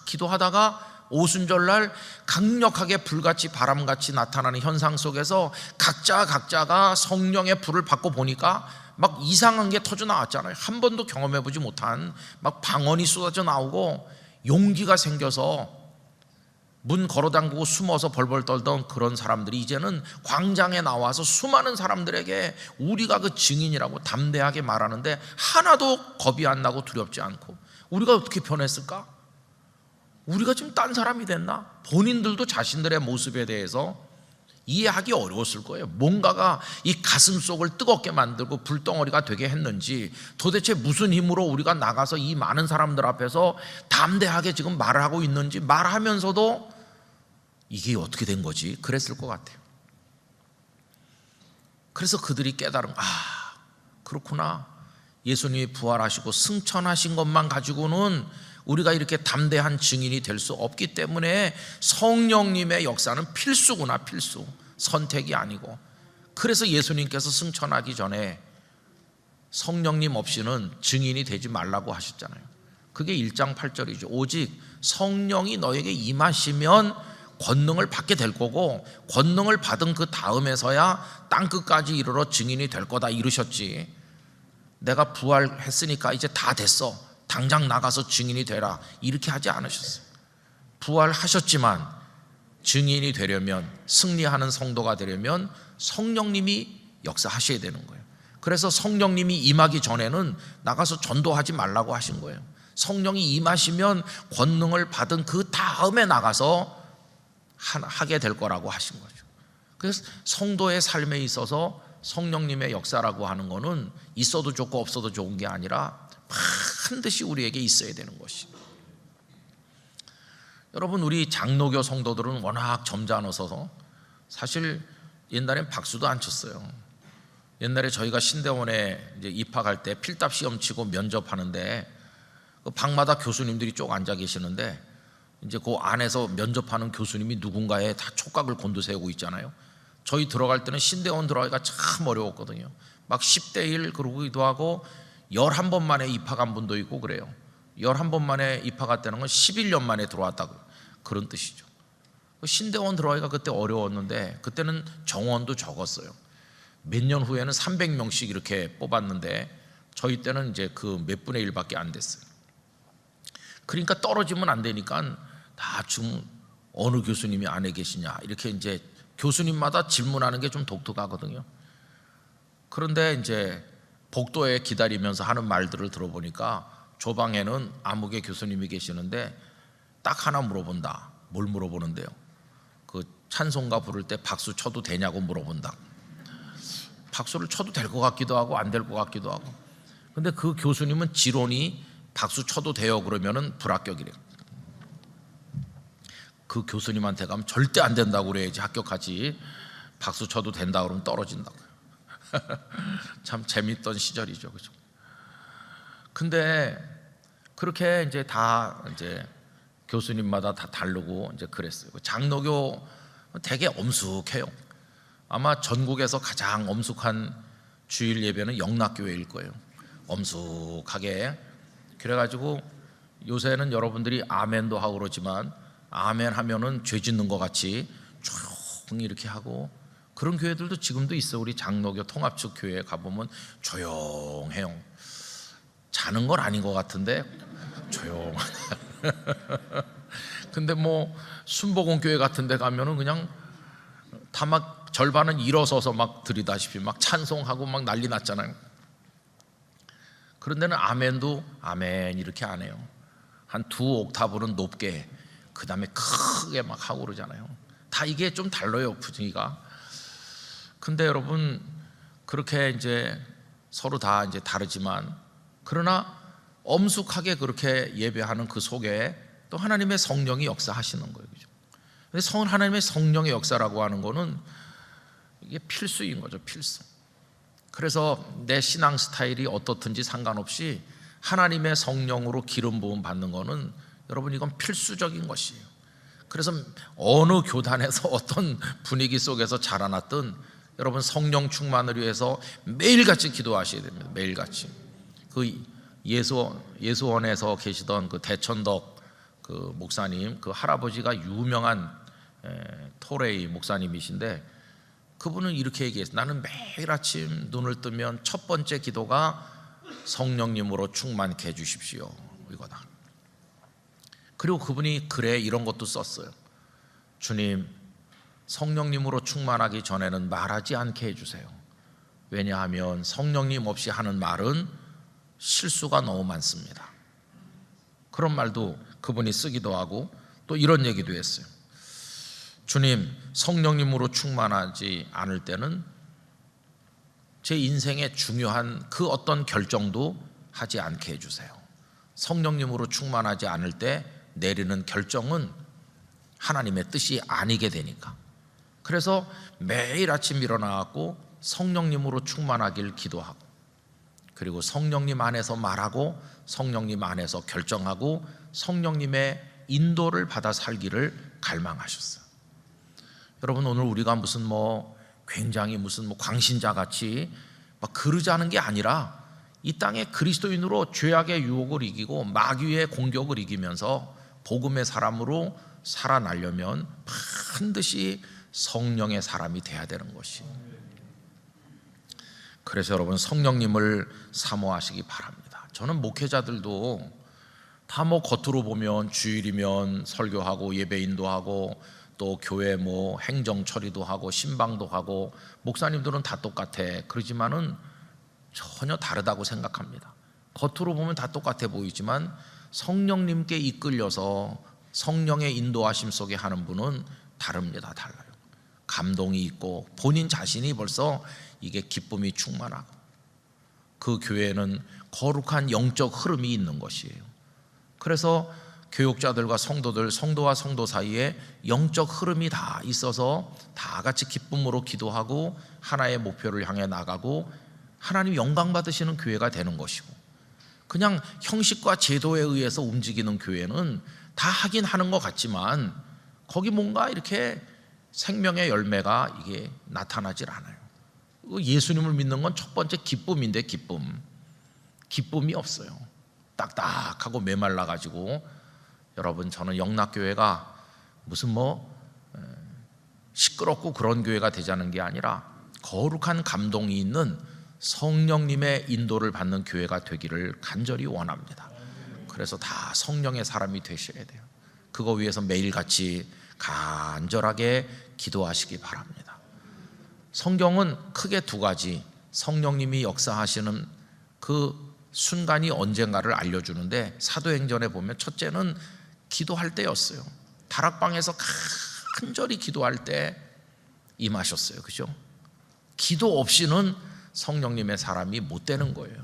기도하다가 오순절날 강력하게 불같이 바람같이 나타나는 현상 속에서 각자가 성령의 불을 받고 보니까 막 이상한 게 터져 나왔잖아요. 한 번도 경험해보지 못한 막 방언이 쏟아져 나오고, 용기가 생겨서 문 걸어담그고 숨어서 벌벌 떨던 그런 사람들이 이제는 광장에 나와서 수많은 사람들에게 우리가 그 증인이라고 담대하게 말하는데 하나도 겁이 안 나고 두렵지 않고, 우리가 어떻게 변했을까? 우리가 지금 딴 사람이 됐나? 본인들도 자신들의 모습에 대해서 이해하기 어려웠을 거예요. 뭔가가 이 가슴 속을 뜨겁게 만들고 불덩어리가 되게 했는지, 도대체 무슨 힘으로 우리가 나가서 이 많은 사람들 앞에서 담대하게 지금 말을 하고 있는지, 말하면서도 이게 어떻게 된 거지? 그랬을 것 같아요. 그래서 그들이 깨달은, 그렇구나. 예수님이 부활하시고 승천하신 것만 가지고는 우리가 이렇게 담대한 증인이 될 수 없기 때문에 성령님의 역사는 필수구나, 필수. 선택이 아니고. 그래서 예수님께서 승천하기 전에 성령님 없이는 증인이 되지 말라고 하셨잖아요. 그게 1장 8절이죠. 오직 성령이 너에게 임하시면 권능을 받게 될 거고, 권능을 받은 그 다음에서야 땅끝까지 이르러 증인이 될 거다 이르셨지, 내가 부활했으니까 이제 다 됐어, 당장 나가서 증인이 되라, 이렇게 하지 않으셨어요. 부활하셨지만 증인이 되려면, 승리하는 성도가 되려면 성령님이 역사하셔야 되는 거예요. 그래서 성령님이 임하기 전에는 나가서 전도하지 말라고 하신 거예요. 성령이 임하시면 권능을 받은 그 다음에 나가서 하게 될 거라고 하신 거죠. 그래서 성도의 삶에 있어서 성령님의 역사라고 하는 거는 있어도 좋고 없어도 좋은 게 아니라 반드시 우리에게 있어야 되는 것이. 여러분, 우리 장로교 성도들은 워낙 점잖아서 사실 옛날엔 박수도 안 쳤어요. 옛날에 저희가 신대원에 이제 입학할 때 필답 시험 치고 면접하는데 그 방마다 교수님들이 쭉 앉아 계시는데 이제 그 안에서 면접하는 교수님이 누군가에 다 촉각을 곤두세우고 있잖아요. 저희 들어갈 때는 신대원 들어가기가 참 어려웠거든요. 막 10대 1 그러기도 하고 11번 만에 입학한 분도 있고 그래요. 11번 만에 입학했다는 건 11년 만에 들어왔다고 그런 뜻이죠. 신대원 들어가기가 그때 어려웠는데 그때는 정원도 적었어요. 몇 년 후에는 300명씩 이렇게 뽑았는데 저희 때는 이제 그 몇 분의 1밖에 안 됐어요. 그러니까 떨어지면 안 되니까 다 지금 어느 교수님이 안에 계시냐 이렇게 이제 교수님마다 질문하는 게 좀 독특하거든요. 그런데 이제 복도에 기다리면서 하는 말들을 들어보니까 조방에는 아무개 교수님이 계시는데 딱 하나 물어본다. 뭘 물어보는데요? 그 찬송가 부를 때 박수 쳐도 되냐고 물어본다. 박수를 쳐도 될 것 같기도 하고 안 될 것 같기도 하고. 근데 그 교수님은 지론이 박수 쳐도 돼요 그러면은 불합격이래요. 그 교수님한테 가면 절대 안 된다고 그래야지 합격하지. 박수 쳐도 된다 그러면 떨어진다고. 참 재밌던 시절이죠, 그죠? 근데 그렇게 이제 다 이제 교수님마다 다 다르고 이제 그랬어요. 장로교 되게 엄숙해요. 아마 전국에서 가장 엄숙한 주일 예배는 영락교회일 거예요. 엄숙하게. 그래가지고 요새는 여러분들이 아멘도 하고 그러지만 아멘 하면은 죄 짓는 것 같이 조용히 이렇게 하고 그런 교회들도 지금도 있어. 우리 장로교 통합측 교회에 가보면 조용해요. 자는 건 아닌 것 같은데 조용하다. 근데 뭐 순복음교회 같은 데 가면은 그냥 다 막 절반은 일어서서 막 들이다시피 막 찬송하고 막 난리 났잖아요. 그런 데는 아멘도 아멘 이렇게 안 해요. 한 2옥타브는 높게 그 다음에 크게 막 하고 그러잖아요. 다 이게 좀 달라요, 분위기가. 근데 여러분 그렇게 이제 서로 다 이제 다르지만 그러나 엄숙하게 그렇게 예배하는 그 속에 또 하나님의 성령이 역사하시는 거예요, 그죠? 근데 하나님의 성령의 역사라고 하는 거는 이게 필수인 거죠, 필수. 그래서 내 신앙 스타일이 어떻든지 상관없이 하나님의 성령으로 기름 부음 받는 거는 여러분 이건 필수적인 것이에요. 그래서 어느 교단에서 어떤 분위기 속에서 자라났든 여러분 성령 충만을 위해서 매일같이 기도하셔야 됩니다. 매일같이. 그 예수원에서 계시던 그 대천덕 그 목사님, 그 할아버지가 유명한 토레이 목사님이신데 그분은 이렇게 얘기했어요. 나는 매일 아침 눈을 뜨면 첫 번째 기도가 성령님으로 충만케 해주십시오, 이거다. 그리고 그분이 글에 이런 것도 썼어요. 주님, 성령님으로 충만하기 전에는 말하지 않게 해주세요. 왜냐하면 성령님 없이 하는 말은 실수가 너무 많습니다. 그런 말도 그분이 쓰기도 하고 또 이런 얘기도 했어요. 주님, 성령님으로 충만하지 않을 때는 제 인생의 중요한 그 어떤 결정도 하지 않게 해주세요. 성령님으로 충만하지 않을 때 내리는 결정은 하나님의 뜻이 아니게 되니까. 그래서 매일 아침 일어나고 성령님으로 충만하길 기도하고 그리고 성령님 안에서 말하고 성령님 안에서 결정하고 성령님의 인도를 받아 살기를 갈망하셨어요. 여러분 오늘 우리가 무슨 굉장히 무슨 광신자 같이 막 그러자는 게 아니라 이 땅에 그리스도인으로 죄악의 유혹을 이기고 마귀의 공격을 이기면서 복음의 사람으로 살아나려면 반드시 성령의 사람이 돼야 되는 것이. 그래서 여러분 성령님을 사모하시기 바랍니다. 저는 목회자들도 다 겉으로 보면 주일이면 설교하고 예배 인도하고 또 교회 행정 처리도 하고 신방도 하고 목사님들은 다 똑같아. 그러지만은 전혀 다르다고 생각합니다. 겉으로 보면 다 똑같아 보이지만 성령님께 이끌려서 성령의 인도하심 속에 하는 분은 다릅니다. 달라요. 감동이 있고 본인 자신이 벌써 이게 기쁨이 충만하고 그 교회는 거룩한 영적 흐름이 있는 것이에요. 그래서 교육자들과 성도들, 성도와 성도 사이에 영적 흐름이 다 있어서 다 같이 기쁨으로 기도하고 하나의 목표를 향해 나가고 하나님 영광 받으시는 교회가 되는 것이고, 그냥 형식과 제도에 의해서 움직이는 교회는 다 하긴 하는 것 같지만 거기 뭔가 이렇게 생명의 열매가 이게 나타나질 않아요. 예수님을 믿는 건 첫 번째 기쁨인데 기쁨이 없어요. 딱딱하고 메말라 가지고. 여러분, 저는 영락교회가 무슨 시끄럽고 그런 교회가 되자는 게 아니라 거룩한 감동이 있는 성령님의 인도를 받는 교회가 되기를 간절히 원합니다. 그래서 다 성령의 사람이 되셔야 돼요. 그거 위해서 매일같이 간절하게 기도하시기 바랍니다. 성경은 크게 두 가지, 성령님이 역사하시는 그 순간이 언젠가를 알려주는데, 사도행전에 보면 첫째는 기도할 때였어요. 다락방에서 간절히 기도할 때 임하셨어요. 그죠? 기도 없이는 성령님의 사람이 못 되는 거예요.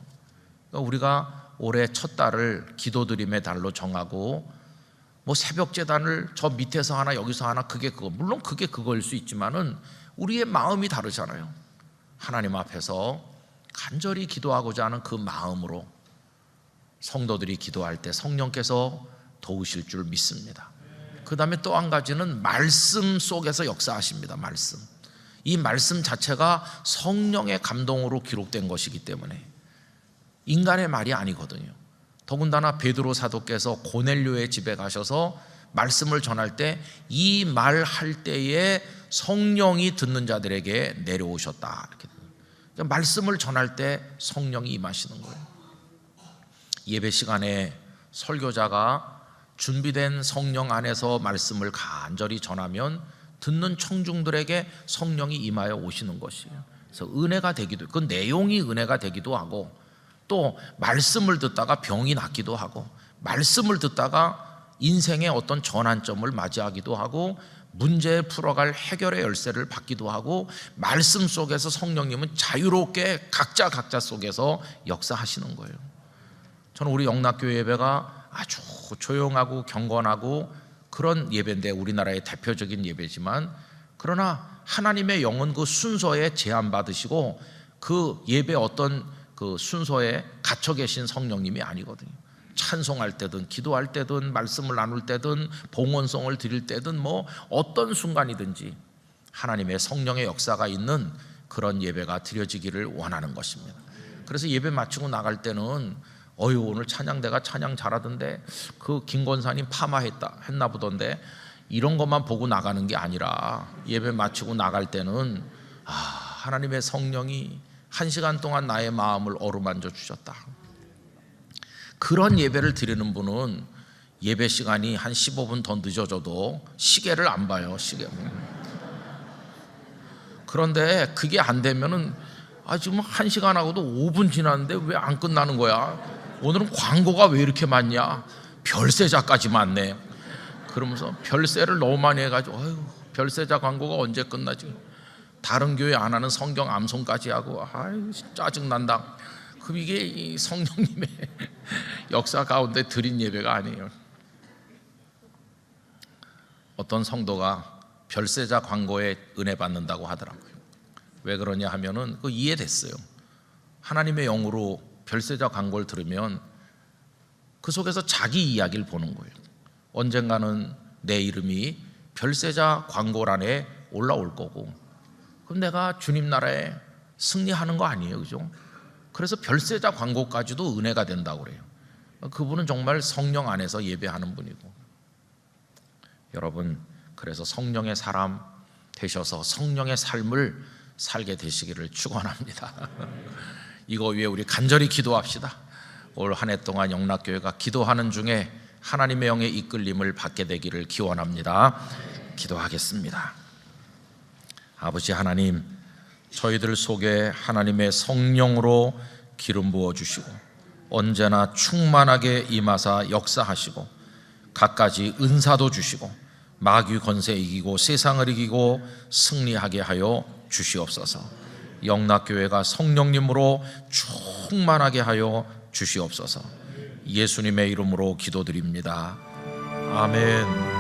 그러니까 우리가 올해 첫 달을 기도드림의 달로 정하고 새벽 제단을 저 밑에서 하나 여기서 하나, 그게 그거, 물론 그게 그거일 수 있지만은 우리의 마음이 다르잖아요. 하나님 앞에서 간절히 기도하고자 하는 그 마음으로 성도들이 기도할 때 성령께서 도우실 줄 믿습니다. 그 다음에 또 한 가지는 말씀 속에서 역사하십니다. 이 말씀 자체가 성령의 감동으로 기록된 것이기 때문에 인간의 말이 아니거든요. 더군다나 베드로 사도께서 고넬료의 집에 가셔서 말씀을 전할 때 이 말할 때에 성령이 듣는 자들에게 내려오셨다, 이렇게. 그러니까 말씀을 전할 때 성령이 임하시는 거예요. 예배 시간에 설교자가 준비된 성령 안에서 말씀을 간절히 전하면 듣는 청중들에게 성령이 임하여 오시는 것이에요. 그래서 은혜가 되기도, 그 내용이 은혜가 되기도 하고, 또 말씀을 듣다가 병이 낫기도 하고, 말씀을 듣다가 인생의 어떤 전환점을 맞이하기도 하고, 문제 풀어갈 해결의 열쇠를 받기도 하고, 말씀 속에서 성령님은 자유롭게 각자 속에서 역사하시는 거예요. 저는 우리 영락교회 예배가 아주 조용하고 경건하고 그런 예배인데, 우리나라의 대표적인 예배지만, 그러나 하나님의 영은 그 순서에 제한받으시고 그 예배 어떤 그 순서에 갇혀 계신 성령님이 아니거든요. 찬송할 때든 기도할 때든 말씀을 나눌 때든 봉헌송을 드릴 때든 어떤 순간이든지 하나님의 성령의 역사가 있는 그런 예배가 드려지기를 원하는 것입니다. 그래서 예배 마치고 나갈 때는 오늘 찬양대가 찬양 잘하던데 그 김권사님 파마했나 보던데, 이런 것만 보고 나가는 게 아니라 예배 마치고 나갈 때는 하나님의 성령이 1시간 동안 나의 마음을 어루만져 주셨다. 그런 예배를 드리는 분은 예배 시간이 한 15분 더 늦어져도 시계를 안 봐요. 그런데 그게 안 되면은 지금 1시간 하고도 5분 지났는데 왜 안 끝나는 거야? 오늘은 광고가 왜 이렇게 많냐? 별세자까지 많네. 그러면서 별세를 너무 많이 해가지고 별세자 광고가 언제 끝나지? 다른 교회 안 하는 성경 암송까지 하고 짜증난다. 그럼 이게 이 성령님의 역사 가운데 드린 예배가 아니에요. 어떤 성도가 별세자 광고에 은혜 받는다고 하더라고요. 왜 그러냐 하면은 그 이해됐어요. 하나님의 영으로 별세자 광고를 들으면 그 속에서 자기 이야기를 보는 거예요. 언젠가는 내 이름이 별세자 광고란에 올라올 거고, 그럼 내가 주님 나라에 승리하는 거 아니에요, 그죠? 그래서 별세자 광고까지도 은혜가 된다고 그래요. 그분은 정말 성령 안에서 예배하는 분이고. 여러분, 그래서 성령의 사람 되셔서 성령의 삶을 살게 되시기를 축원합니다. 이거 위해 우리 간절히 기도합시다. 올 한 해 동안 영락교회가 기도하는 중에 하나님의 영의 이끌림을 받게 되기를 기원합니다. 기도하겠습니다. 아버지 하나님, 저희들 속에 하나님의 성령으로 기름 부어 주시고 언제나 충만하게 임하사 역사하시고 갖가지 은사도 주시고 마귀 권세 이기고 세상을 이기고 승리하게 하여 주시옵소서. 영락교회가 성령님으로 충만하게 하여 주시옵소서. 예수님의 이름으로 기도드립니다. 아멘.